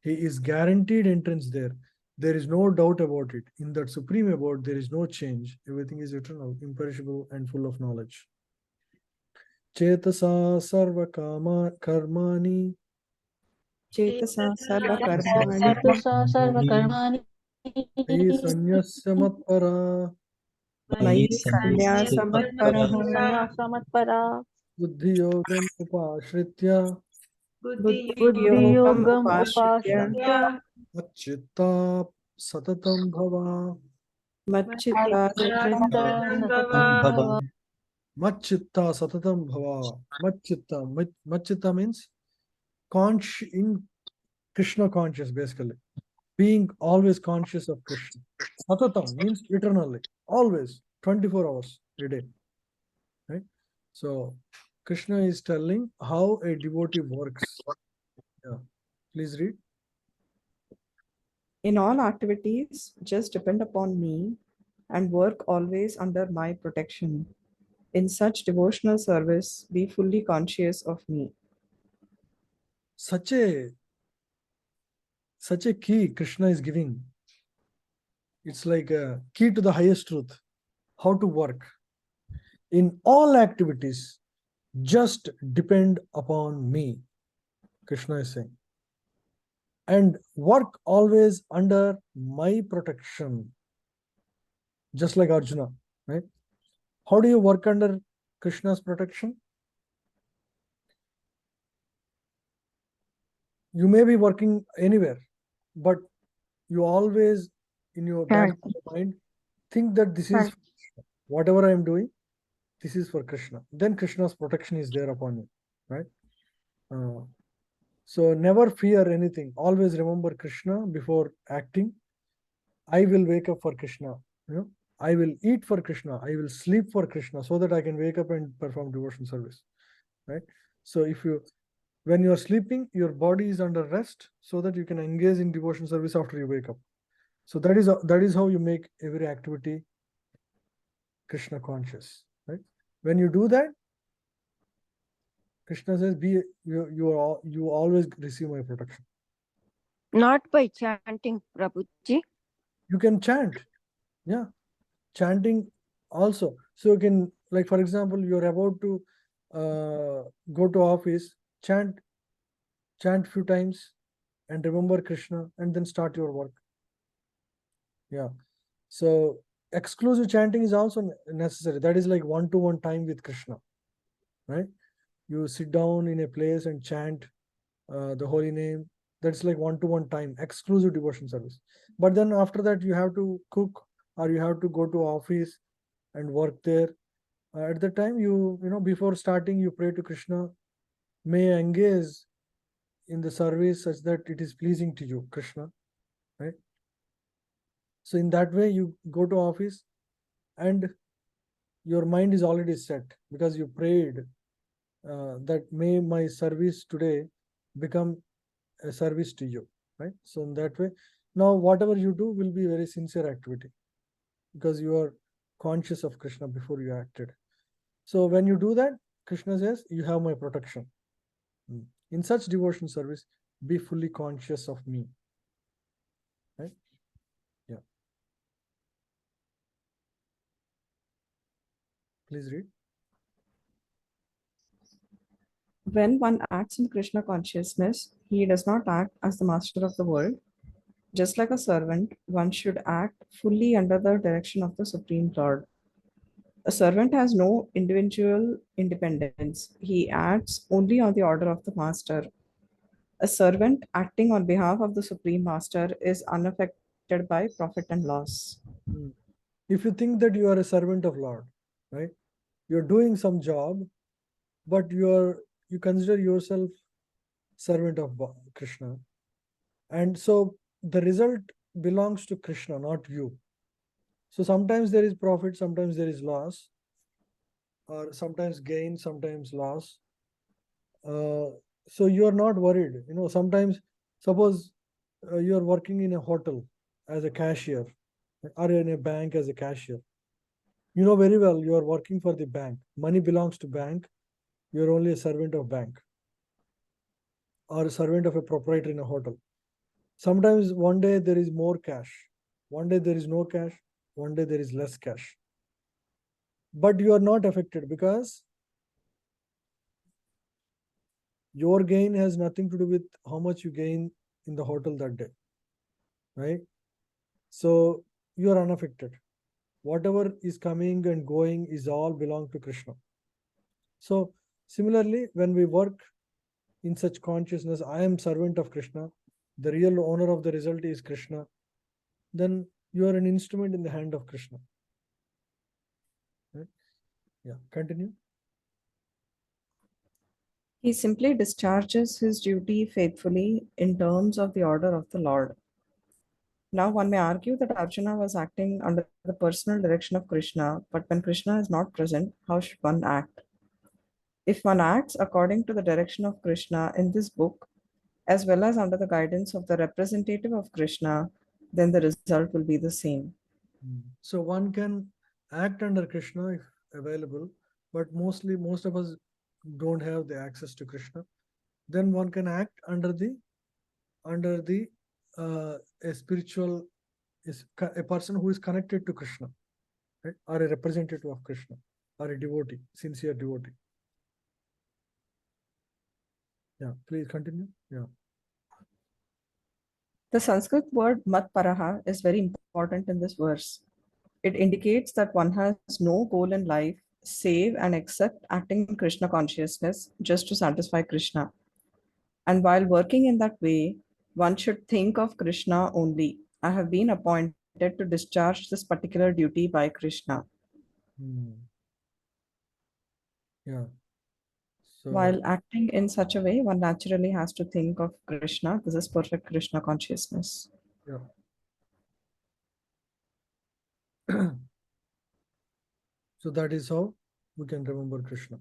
He is guaranteed entrance there. There is no doubt about it. In that supreme abode, there is no change. Everything is eternal, imperishable, and full of knowledge. Chetasa sarva kama karmani Chetasa sarva karmani Chetasa sarva karmani ayi sanyasya matpara mayi Sanyasya sannyasa samatpara buddhi yogam upashritya buddhi buddhi yogam yogam upashritya upashritya machitta satatam bhava Machita chitta satatam bhava. Machitta satatam bhava. Machitta means in Krishna conscious, basically. Being always conscious of Krishna. Satatam means eternally, always, 24 hours a day. Right? So Krishna is telling how a devotee works. Yeah. Please read. In all activities, just depend upon me and work always under my protection. In such devotional service, be fully conscious of me. Such a key Krishna is giving. It's like a key to the highest truth. How to work. In all activities, just depend upon me, Krishna is saying. And work always under my protection. Just like Arjuna, right? How do you work under Krishna's protection? You may be working anywhere, but you always, in your back of your mind, think that this is whatever I am doing, this is for Krishna. Then Krishna's protection is there upon you, right? So never fear anything. Always remember Krishna before acting. I will wake up for Krishna. I will eat for Krishna. I will sleep for Krishna, so that I can wake up and perform devotion service. Right? So when you are sleeping, your body is under rest, so that you can engage in devotion service after you wake up. So that is how you make every activity Krishna conscious. Right? When you do that, Krishna says, you always receive my protection. Not by chanting, Prabhuji. You can chant. Yeah. Chanting also. So you can, like, for example, you're about to go to office, chant few times and remember Krishna, and then start your work. Yeah. So exclusive chanting is also necessary. That is like one-to-one time with Krishna. Right? You sit down in a place and chant the holy name. That's like one-to-one time, exclusive devotion service. But then after that, you have to cook, or you have to go to office and work there. At the time, before starting, you pray to Krishna, may I engage in the service such that it is pleasing to you, Krishna. Right? So in that way, you go to office and your mind is already set, because you prayed that may my service today become a service to you. Right? So in that way, now whatever you do will be very sincere activity, because you are conscious of Krishna before you acted. So when you do that, Krishna says, you have my protection. In such devotion service, be fully conscious of me. Right? Yeah. Please read. When one acts in Krishna consciousness, he does not act as the master of the world. Just like a servant, one should act fully under the direction of the Supreme Lord. A servant has no individual independence. He acts only on the order of the master. A servant acting on behalf of the Supreme Master is unaffected by profit and loss. If you think that you are a servant of Lord, right? You're doing some job, but you consider yourself servant of Krishna. And so the result belongs to Krishna, not you. So sometimes there is profit, sometimes there is loss, or sometimes gain, sometimes loss. So you're not worried. Sometimes, suppose you're working in a hotel as a cashier, or in a bank as a cashier. You know very well you are working for the bank. Money belongs to bank, you're only a servant of bank or a servant of a proprietor in a hotel. Sometimes one day there is more cash, one day there is no cash, one day there is less cash. But you are not affected because your gain has nothing to do with how much you gain in the hotel that day, right? So you are unaffected. Whatever is coming and going is all belong to Krishna. So similarly, when we work in such consciousness, I am servant of Krishna, the real owner of the result is Krishna, then you are an instrument in the hand of Krishna. Right? Yeah, continue. He simply discharges his duty faithfully in terms of the order of the Lord. Now, one may argue that Arjuna was acting under the personal direction of Krishna, but when Krishna is not present, how should one act? If one acts according to the direction of Krishna in this book, as well as under the guidance of the representative of Krishna, then the result will be the same. So one can act under Krishna if available, but most of us don't have the access to Krishna. Then one can act under the a spiritual is a person who is connected to Krishna, right? Or a representative of Krishna, or a devotee, sincere devotee. Yeah, please continue. Yeah. The Sanskrit word matparaha is very important in this verse. It indicates that one has no goal in life save and except acting in Krishna consciousness just to satisfy Krishna. And while working in that way, one should think of Krishna only. I have been appointed to discharge this particular duty by Krishna. Yeah. So While acting in such a way, one naturally has to think of Krishna. This is perfect Krishna consciousness. yeah. So that is how we can remember Krishna.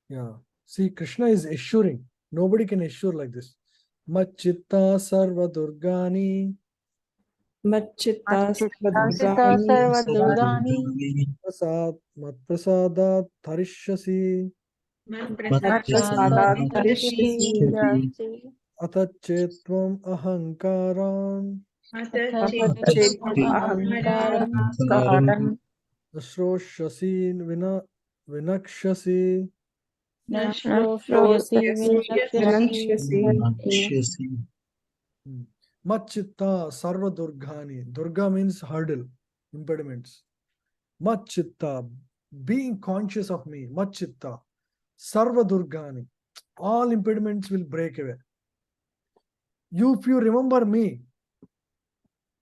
Yeah. See, Krishna is assuring. Nobody can assure like this. Machitta sarva durgani Machitta Achita sarvadurgani sarva durgani mat prasadat tarishyasi matprasadat Matprasadat tarishyasi tarishyasi atachetvam ahankaran atachetvam ahankaram ahankaram nashroshyasi vinakshasi. nashroshayasi vinakshasi. vinakshasi. Machitta sarva durgani. Durga means hurdle, impediments. Machitta, being conscious of me. Machitta sarva durgani. All impediments will break away. If you remember me,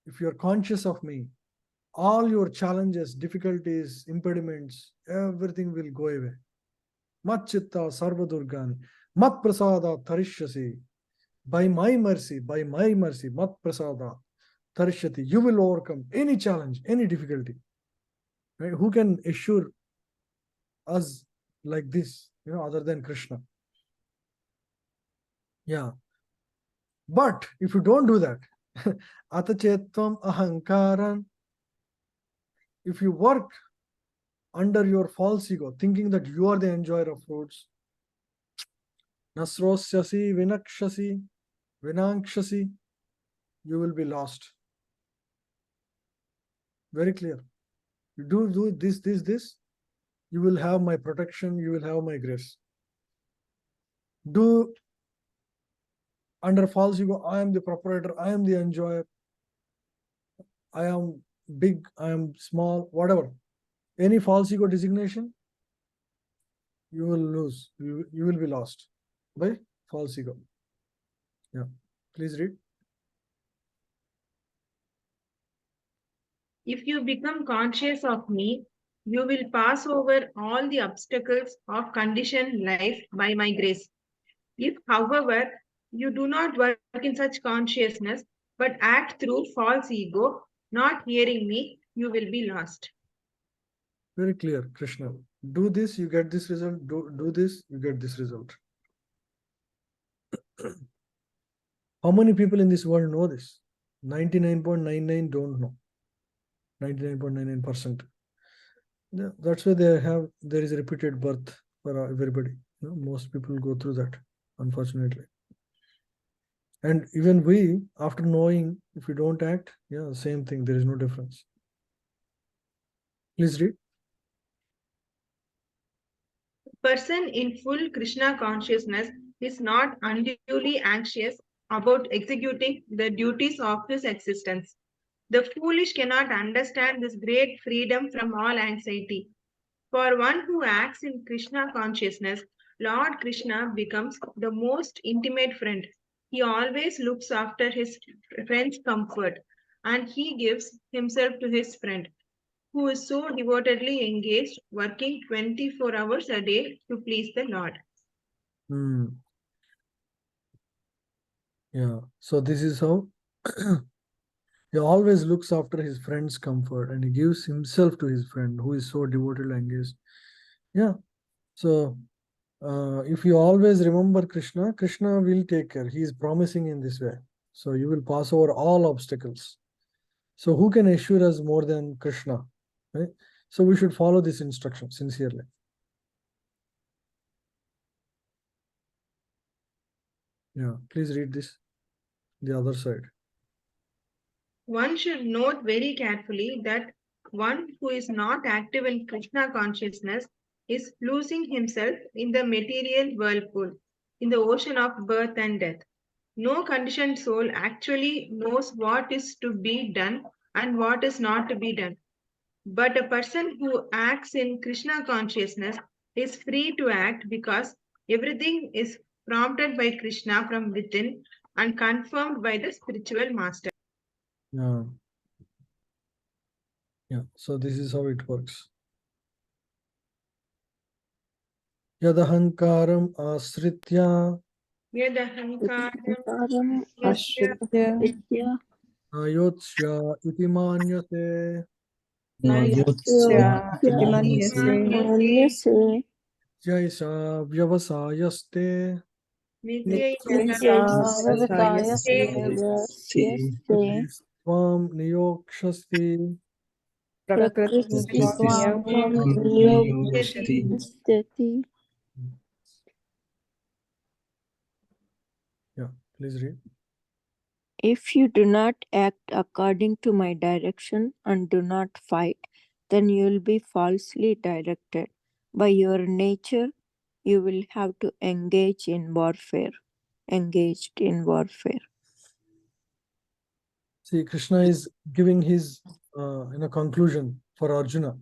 if you are conscious of me, all your challenges, difficulties, impediments, everything will go away. Machitta sarva durgani. Mat prasada tarishyasi. By my mercy, mat prasada tarishyati, you will overcome any challenge, any difficulty. Right? Who can assure us like this, other than Krishna? Yeah. But if you don't do that, atachetvam ahankaran, if you work under your false ego, thinking that you are the enjoyer of fruits, nasrosyasi vinakshasi vinakshasi, you will be lost. Very clear. You do this, you will have my protection, you will have my grace. Do under false ego, I am the proprietor, I am the enjoyer, I am big, I am small, whatever. Any false ego designation, you will lose, you will be lost by false ego. Yeah, please read. If you become conscious of me, you will pass over all the obstacles of conditioned life by my grace. If, however, you do not work in such consciousness, but act through false ego, not hearing me, you will be lost. Very clear, Krishna. Do this, you get this result. Do this, you get this result. How many people in this world know this? 99.99 don't know. 99.99%. Yeah, that's why there is repeated birth for everybody. You know, most people go through that, unfortunately. And even we, after knowing, if we don't act, yeah, same thing. There is no difference. Please read. Person in full Krishna consciousness is not unduly anxious about executing the duties of his existence. The foolish cannot understand this great freedom from all anxiety. For one who acts in Krishna consciousness, Lord Krishna becomes the most intimate friend. He always looks after his friend's comfort and he gives himself to his friend, who is so devotedly engaged, working 24 hours a day to please the Lord. Yeah. So this is how he always looks after his friend's comfort and he gives himself to his friend who is so devotedly engaged. Yeah. So if you always remember Krishna, Krishna will take care. He is promising in this way. So you will pass over all obstacles. So who can assure us more than Krishna? Right? So we should follow this instruction sincerely. Yeah, please read this, the other side. One should note very carefully that one who is not active in Krishna consciousness is losing himself in the material whirlpool, in the ocean of birth and death. No conditioned soul actually knows what is to be done and what is not to be done. But a person who acts in Krishna consciousness is free to act because everything is prompted by Krishna from within and confirmed by the spiritual master. Yeah. Yeah. So this is how it works. Yadahankaram asritya Yadahankaram Ashritya Vidya ayotsya iti manyate Nayotsya iti manyase Manyase jaisa vyavasayaste Nityesa Vivekayaste Yasyaste tvam niyokshasti. Prakriti Prakriti Tvam Svam Niyogashti. Niyogastati. Yeah, please read. If you do not act according to my direction and do not fight, then you will be falsely directed. By your nature, you will have to engaged in warfare. See, Krishna is giving his conclusion for Arjuna.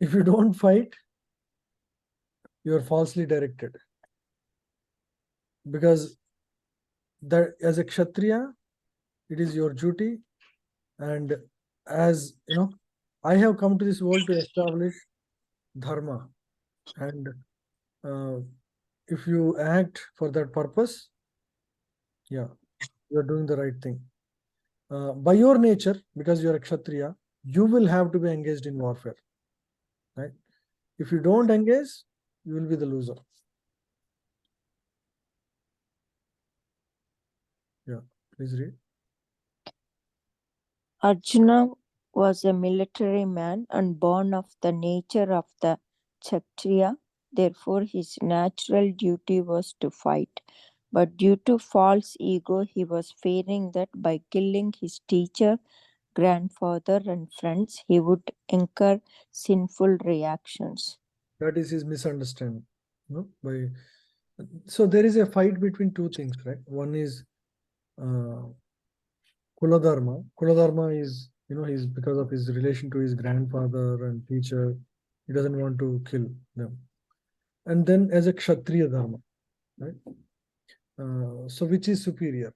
If you don't fight, you are falsely directed. Because that as a Kshatriya, it is your duty. And as you know, I have come to this world to establish dharma. And if you act for that purpose, yeah, you are doing the right thing. By your nature, because you are a Kshatriya, you will have to be engaged in warfare. Right? If you don't engage, you will be the loser. Yeah, please read. Arjuna was a military man and born of the nature of the Kshatriya. Therefore, his natural duty was to fight. But due to false ego, he was fearing that by killing his teacher, grandfather, and friends, he would incur sinful reactions. That is his misunderstanding. So there is a fight between two things, right? One is Kula Dharma. Kula Dharma is, he's because of his relation to his grandfather and teacher, he doesn't want to kill them. And then as a Kshatriya Dharma, right? So which is superior?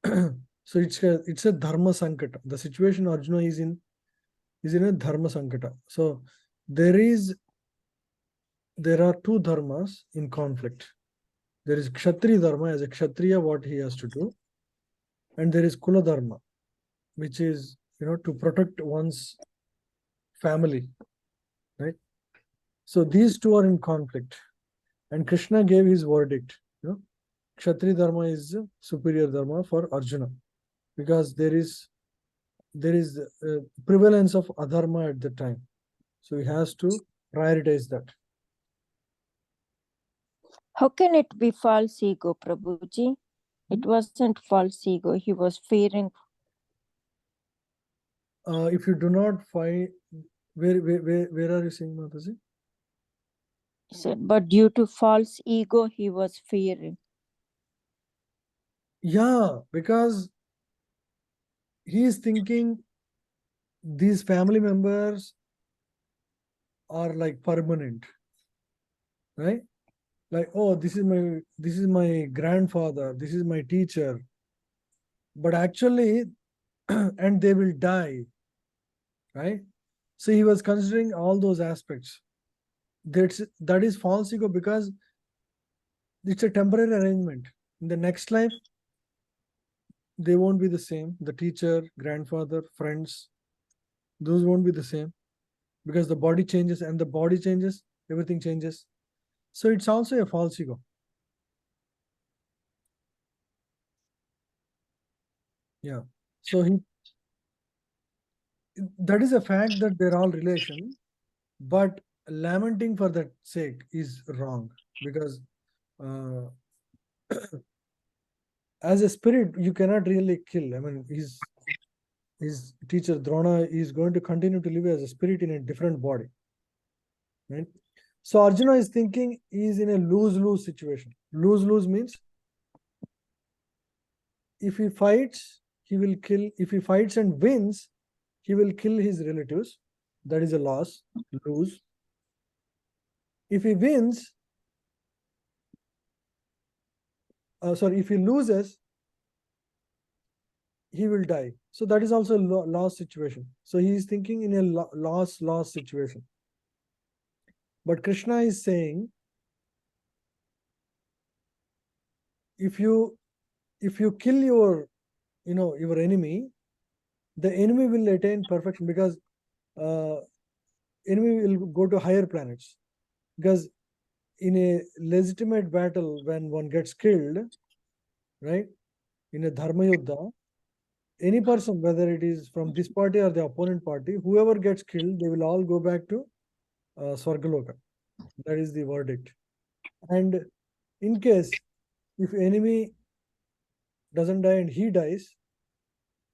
So it's a Dharma Sankata. The situation Arjuna is in a Dharma Sankata. So there are two dharmas in conflict. There is Kshatriya Dharma, as a Kshatriya, what he has to do. And there is Kula Dharma, which is, to protect one's family, right? So these two are in conflict. And Krishna gave his verdict. Kshatriya Dharma is superior Dharma for Arjuna, because there is prevalence of adharma at the time. So he has to prioritize that. How can it be false ego, Prabhuji? It wasn't false ego. He was fearing. If you do not find, where are you saying, Mataji? He said, but due to false ego, he was fearing. Yeah, because he is thinking these family members are like permanent, right? Like, oh, this is my grandfather, this is my teacher, but actually and they will die, right? So he was considering all those aspects. That is false ego, because it's a temporary arrangement. In the next life they won't be the same. The teacher, grandfather, friends, those won't be the same, because the body changes, and the body changes, everything changes. So it's also a false ego. Yeah. So that is a fact that they're all relation, but lamenting for that sake is wrong, because uh, as a spirit you cannot really kill. I mean, his teacher Drona is going to continue to live as a spirit in a different body, right? So Arjuna is thinking he is in a lose-lose situation. Lose-lose means if he fights, he will kill. If he fights and wins, he will kill his relatives. That is a loss, lose. If he wins, sorry, if he loses, he will die. So that is also a loss situation. So he is thinking in a loss situation. But Krishna is saying, if you kill your your enemy, the enemy will attain perfection, because enemy will go to higher planets. Because in a legitimate battle, when one gets killed, right, in a dharma yuddha, any person, whether it is from this party or the opponent party, whoever gets killed, they will all go back to Swargaloka. That is the verdict. And in case if enemy doesn't die and he dies,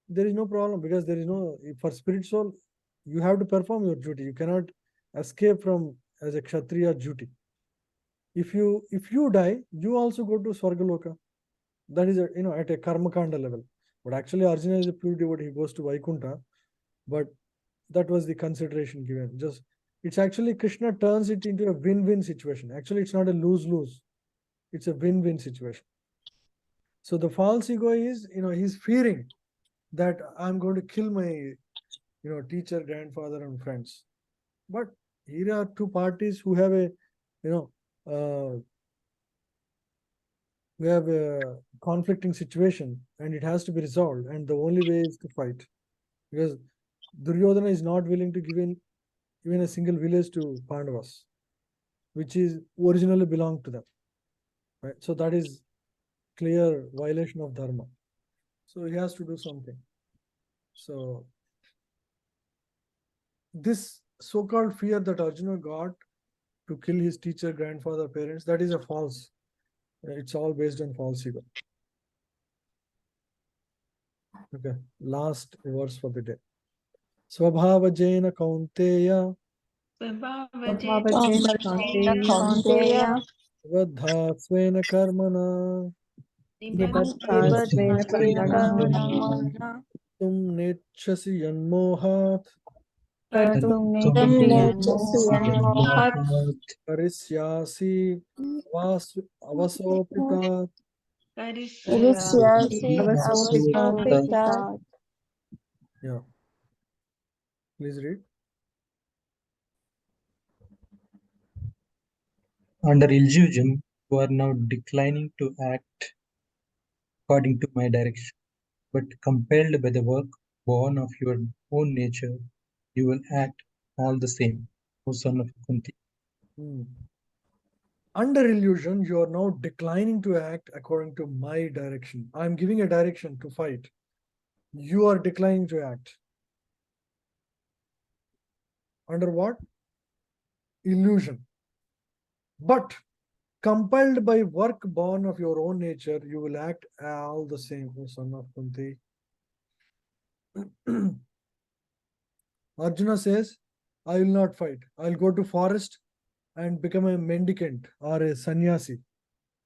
there is no problem, because there is no, for spirit soul, you have to perform your duty. You cannot escape from as a kshatriya duty. If you die, you also go to Swargaloka. That is at a karma kanda level. But actually Arjuna is a pure devotee, he goes to Vaikuntha. But that was the consideration given. Just it's actually Krishna turns it into a win-win situation. Actually, it's not a lose-lose. It's a win-win situation. So the false ego is, he's fearing that I'm going to kill my, teacher, grandfather, and friends. But here are two parties who have a, we have a conflicting situation, and it has to be resolved. And the only way is to fight, because Duryodhana is not willing to give in even a single village to Pandavas, which is originally belonged to them. Right? So that is clear violation of dharma. So he has to do something. So this so-called fear that Arjuna got to kill his teacher, grandfather, parents, that is a false. It's all based on false ego. Okay, last verse for the day. Swabhavajena kaunteya Svabhavajena Kaunteya vadhasvena karmana Nibaddhasvena karmana tum nechasi yanmohat Kartum Tum nechasi yanmohat karisyasi avasopita. Risyasi avasopita. avasopita. Yeah. Please read. Under illusion, you are now declining to act according to my direction, but compelled by the work born of your own nature, you will act all the same, O son of Kunti. Under illusion, you are now declining to act according to my direction. I'm giving a direction to fight. You are declining to act. Under what? illusion. But compelled by work born of your own nature, you will act all the same, O son of Kunti. Arjuna says, I will not fight. I'll go to forest and become a mendicant or a sannyasi.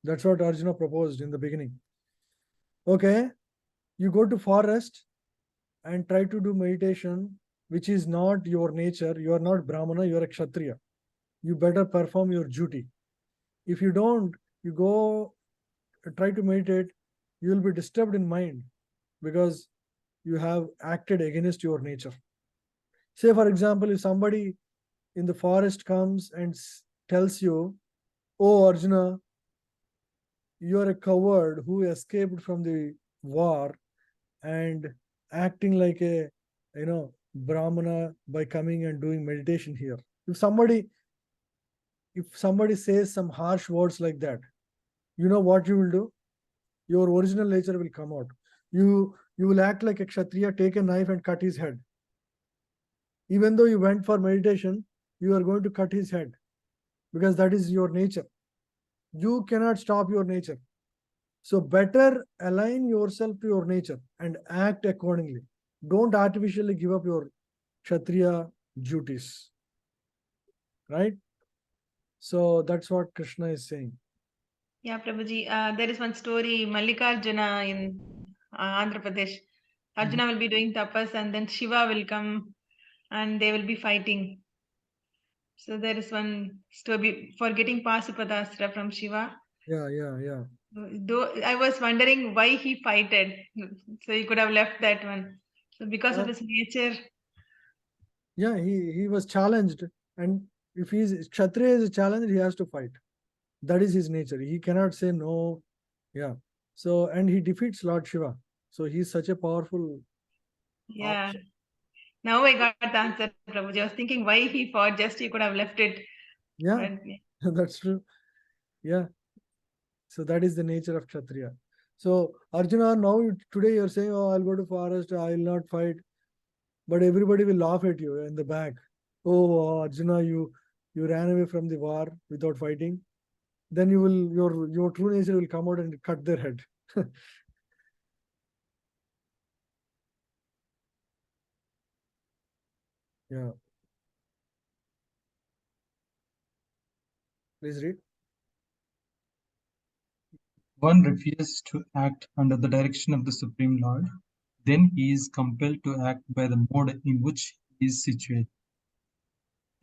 That's what Arjuna proposed in the beginning. Okay, you go to forest and try to do meditation, which is not your nature. You are not Brahmana, you are a Kshatriya. You better perform your duty. If you don't, you go try to meditate, you will be disturbed in mind because you have acted against your nature. Say, for example, if somebody in the forest comes and tells you, oh Arjuna, you are a coward who escaped from the war and acting like a Brahmana by coming and doing meditation here. If somebody says some harsh words like that, you know what you will do? Your original nature will come out. You will act like a Kshatriya, take a knife and cut his head. Even though you went for meditation, you are going to cut his head because that is your nature. You cannot stop your nature. So better align yourself to your nature and act accordingly. Don't artificially give up your Kshatriya duties. Right? So that's what Krishna is saying. Yeah, Prabhuji, there is one story, Mallikarjuna in Andhra Pradesh. Arjuna will be doing tapas and then Shiva will come and they will be fighting. So there is one story for getting Pasupadastra from Shiva. Yeah. Though I was wondering why he fighted. So he could have left that one. So because of his nature. Yeah, he was challenged, and if he's Kshatriya is challenged, he has to fight. That is his nature. He cannot say no. Yeah. So and he defeats Lord Shiva. So he's such a powerful. Yeah. Now I got the answer, Prabhuji. I was thinking why he fought, just he could have left it. Yeah, But, that's true. Yeah. So that is the nature of Kshatriya. So Arjuna, now today you're saying, oh, I'll go to forest, I will not fight. But everybody will laugh at you in the back. Oh, Arjuna, you ran away from the war without fighting. Then you will your true nature will come out and cut their head. Yeah. Please read. One refuses to act under the direction of the Supreme Lord, then he is compelled to act by the mode in which he is situated.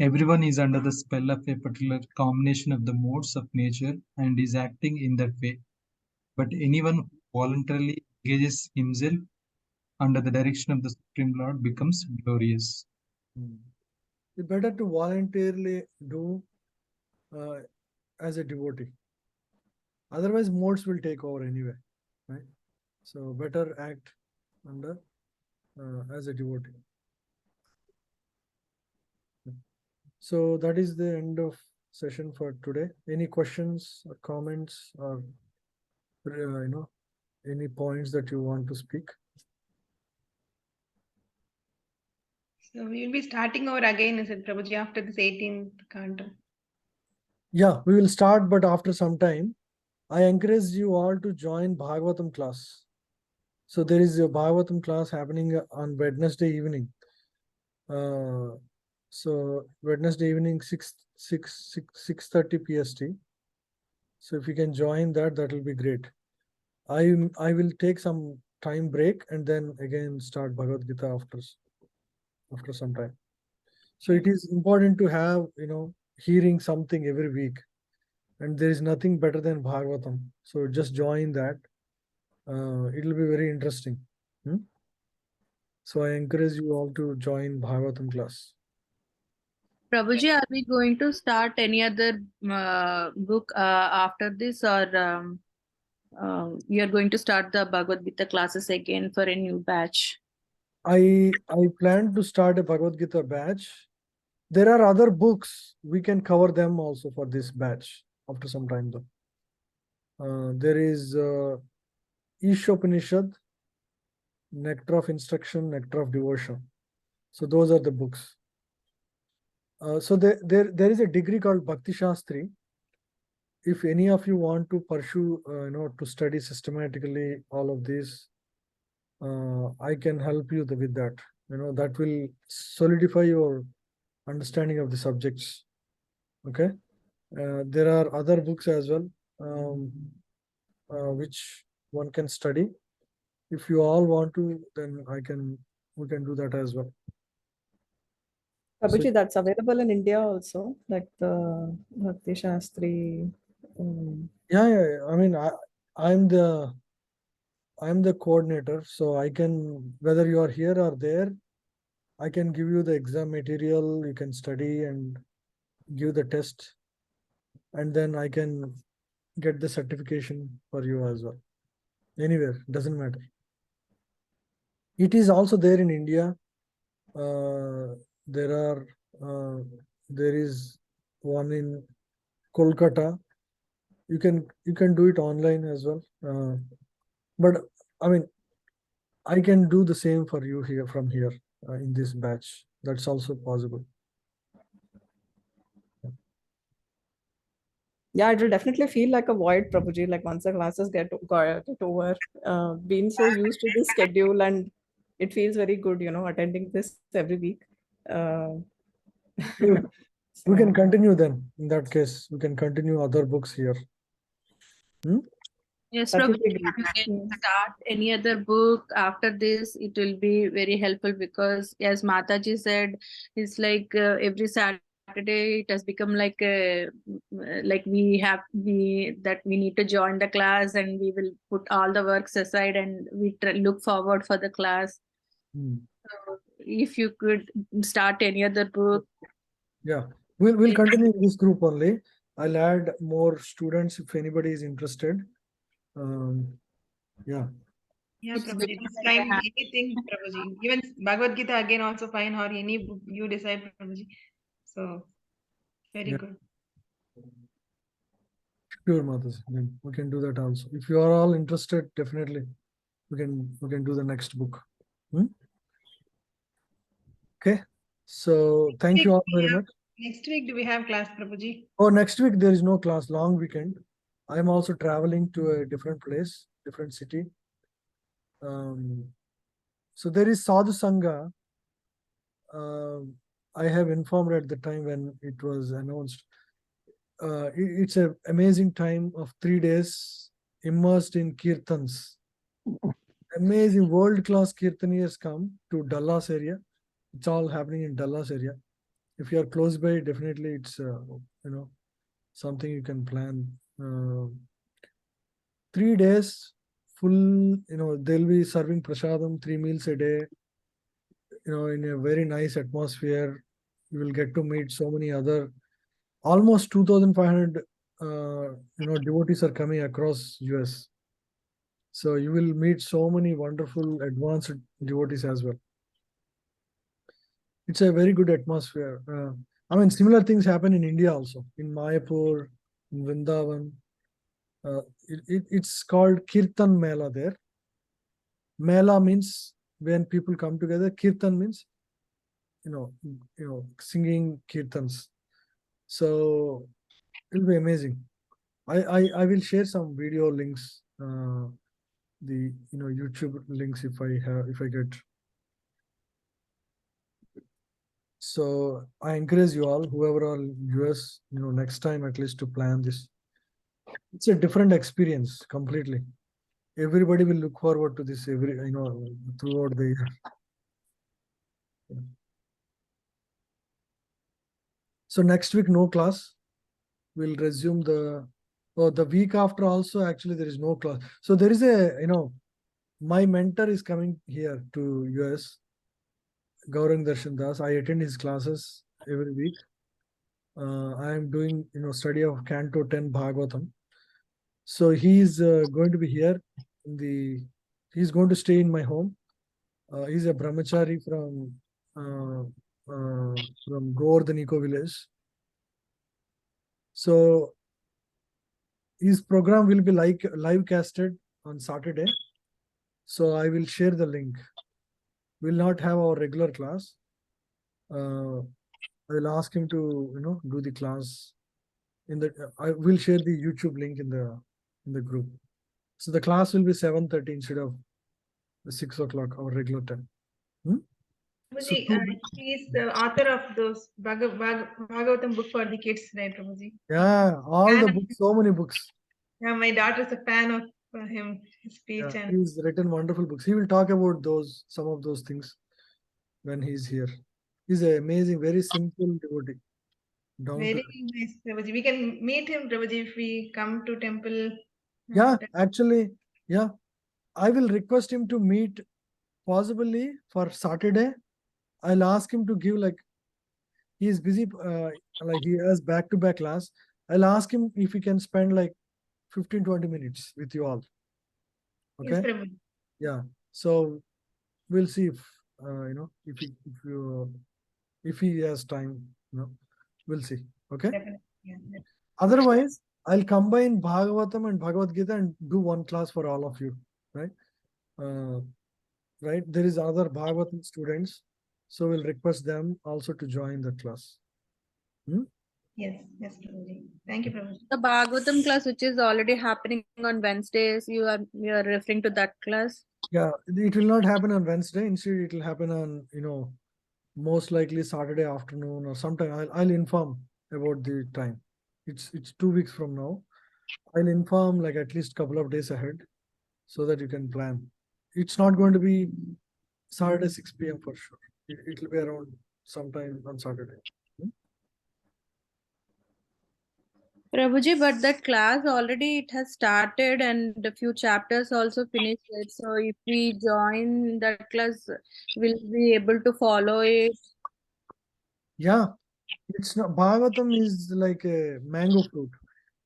Everyone is under the spell of a particular combination of the modes of nature and is acting in that way. But anyone who voluntarily engages himself under the direction of the Supreme Lord becomes glorious. It's better to voluntarily do as a devotee. Otherwise, modes will take over anyway, right? So better act under as a devotee. So that is the end of session for today. Any questions or comments or any points that you want to speak? so we will be starting over again, is it, Prabhuji, after this 18th canto? Yeah, we will start, but after some time. I encourage you all to join Bhagavatam class. So there is a Bhagavatam class happening on Wednesday evening. So Wednesday evening 6:30 PST. So if you can join that, that will be great. I will take some time break and then again start Bhagavad Gita after some time. So it is important to have hearing something every week, and there is nothing better than Bhagavatam. So just join that. It will be very interesting. So I encourage you all to join Bhagavatam class. Prabhuji, are we going to start any other book after this, or you are going to start the Bhagavad Gita classes again for a new batch? I plan to start a Bhagavad Gita batch. There are other books, we can cover them also for this batch after some time though. There is Ishopanishad, Nectar of Instruction, Nectar of Devotion. So those are the books. So there is a degree called Bhakti Shastri. If any of you want to pursue, to study systematically all of these, I can help you with that. That will solidify your understanding of the subjects. Okay. There are other books as well, which one can study. If you all want to, then we can do that as well. Prabhuji, that's available in India also, like the Bhakti Shastri. Yeah. I mean, I'm the coordinator, so I can, whether you are here or there, I can give you the exam material, you can study and give the test, and then I can get the certification for you as well. Anywhere, doesn't matter. It is also there in India. There is one in Kolkata. You can do it online as well. But I mean, I can do the same for you here from here in this batch. That's also possible. Yeah, it will definitely feel like a void, Prabhuji, like once the classes get over. Being so used to this schedule, and it feels very good, attending this every week. We can continue then. In that case, we can continue other books here. Yes, That would Prabhuji, be great. if you can Yes. start any other book after this, it will be very helpful because, as Mataji said, it's like every Saturday it has become like like we need to join the class and we will put all the works aside and we look forward for the class. So if you could start any other book. Yeah, we'll continue in this group only. I'll add more students if anybody is interested. Yeah. Yeah, It's Prabhuji, very this like time anything, Prabhuji. Even Bhagavad Gita again also fine, or any book you decide, Prabhuji. So very Yeah. good. Sure, Mataji. Then we can do that also. If you are all interested, definitely we can do the next book. Okay. So thank you all very much. Next week, do we have class, Prabhuji? Oh, next week there is no class, long weekend. I'm also traveling to a different place, different city. So there is Sadhu Sangha. I have informed at the time when it was announced. It's an amazing time of 3 days immersed in kirtans. Amazing world-class kirtaniers come to Dallas area. It's all happening in Dallas area. If you are close by, definitely it's something you can plan. 3 days full. They'll be serving prasadam 3 meals a day. In a very nice atmosphere. You will get to meet so many other. Almost 2,500 devotees are coming across US. So you will meet so many wonderful advanced devotees as well. It's a very good atmosphere. I mean, similar things happen in India also, in Mayapur, in Vrindavan. It's called Kirtan Mela there. Mela means when people come together. Kirtan means, singing kirtans. So it'll be amazing. I will share some video links, the YouTube links if I get. So I encourage you all, whoever are in US, next time at least to plan this. It's a different experience completely. Everybody will look forward to this throughout the year. So next week no class. We'll resume the week after also. Actually, there is no class. So there is my mentor is coming here to US. Gaurang Darshan Das. I attend his classes every week. I am doing study of Canto 10 Bhagavatam. So he's going to be here. He's going to stay in my home. He's a brahmachari from Govardhan Eco Village. So his program will be live casted on Saturday. So I will share the link. We'll not have our regular class. I will ask him to do the class in the. I will share the YouTube link in the group. So the class will be 7:30 instead of the 6 o'clock our regular time. So Prabhuji, he is the author of those Bhagavatam book for the kids, right, Prabhuji? yeah, all the Fan of- books, so many books. Yeah, my daughter is a fan of him, his speech, Yeah, and he's written wonderful books. He will talk about some of those things when he's here. He's an amazing, very simple devotee. Down to very nice, Prabhuji. We can meet him, Prabhuji, if we come to temple. yeah, actually, yeah. I will request him to meet possibly for Saturday. I'll ask him to give he is busy, like he has back-to-back class. I'll ask him if he can spend like 15-20 minutes with you all. Yes, Okay. Prabhuji. Yeah. So we'll see if if he has time. We'll see. Okay. Definitely. Yeah, definitely. Otherwise, I'll combine Bhagavatam and Bhagavad Gita and do one class for all of you. Right. Right. There is other Bhagavatam students, so we'll request them also to join the class. Yes, Prabhuji. Thank you, Prabhuji. The Bhagavatam class, which is already happening on Wednesdays, you are referring to that class? Yeah, it will not happen on Wednesday. Instead, it will happen on most likely Saturday afternoon or sometime. I'll inform about the time. It's 2 weeks from now. I'll inform like at least couple of days ahead, so that you can plan. It's not going to be Saturday 6 p.m. for sure. It will be around sometime on Saturday. Prabhuji, but that class already it has started and a few chapters also finished it. So if we join that class, will we be able to follow it? Yeah, it's not. Bhagavatam is like a mango fruit.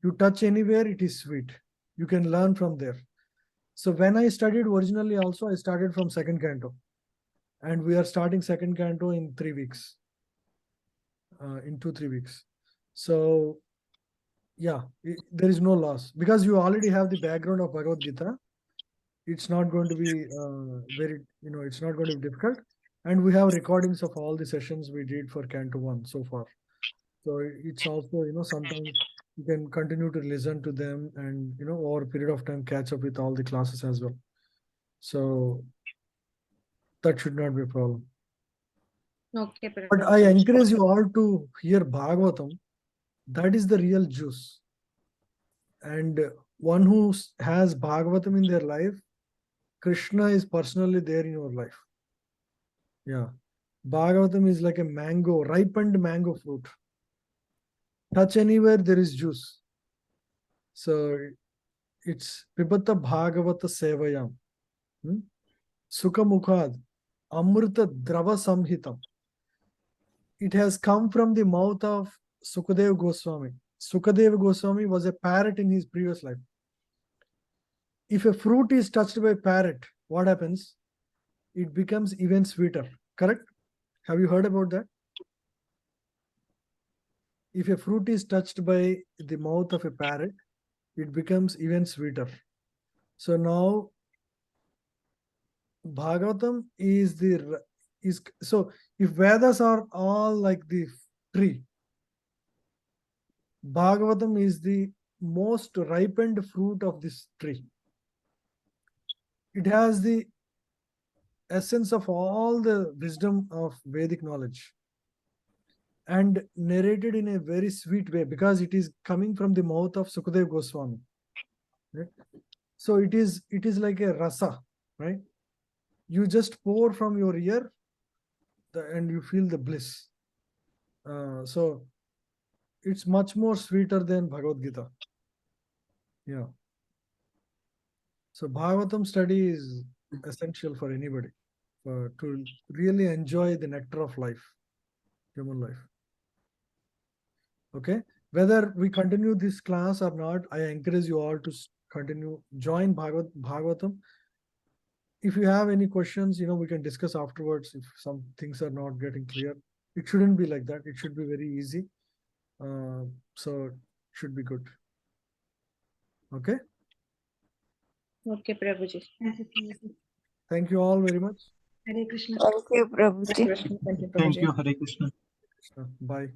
You touch anywhere, it is sweet. You can learn from there. So when I studied originally also, I started from second canto. And we are starting second canto in 3 weeks. In 2-3 weeks. So yeah, there is no loss. Because you already have the background of Bhagavad Gita. It's not going to be it's not going to be difficult. And we have recordings of all the sessions we did for Canto 1 so far. So it's also, sometimes you can continue to listen to them and, over a period of time, catch up with all the classes as well. So that should not be a problem. Okay, But I encourage you all to hear Bhagavatam. That is the real juice. And one who has Bhagavatam in their life, Krishna is personally there in your life. Yeah. Bhagavatam is like a mango, ripened mango fruit. Touch anywhere, there is juice. So it's Pibata Bhagavata Sevayam. Sukha Mukhad, Amrita Drava Samhitam. It has come from the mouth of Sukadeva Goswami. Sukadeva Goswami was a parrot in his previous life. If a fruit is touched by a parrot, what happens? It becomes even sweeter. Correct? Have you heard about that? If a fruit is touched by the mouth of a parrot, it becomes even sweeter. So now Bhagavatam is so if Vedas are all like the tree, Bhagavatam is the most ripened fruit of this tree. It has the essence of all the wisdom of Vedic knowledge and narrated in a very sweet way because it is coming from the mouth of Sukadeva Goswami. Right? So it is like a rasa, right? You just pour from your ear and you feel the bliss. So it's much more sweeter than Bhagavad Gita. Yeah. So Bhagavatam study is essential for anybody to really enjoy the nectar of life, human life. Okay. Whether we continue this class or not, I encourage you all to continue, join Bhagavatam. If you have any questions, we can discuss afterwards if some things are not getting clear. It shouldn't be like that. It should be very easy. So it should be good. Okay. Okay, Prabhuji. Thank you all very much. Hare Krishna. Thank you, Prabhuji. Thank you, Thank Prabhuji. you, Hare Krishna. Krishna. Bye.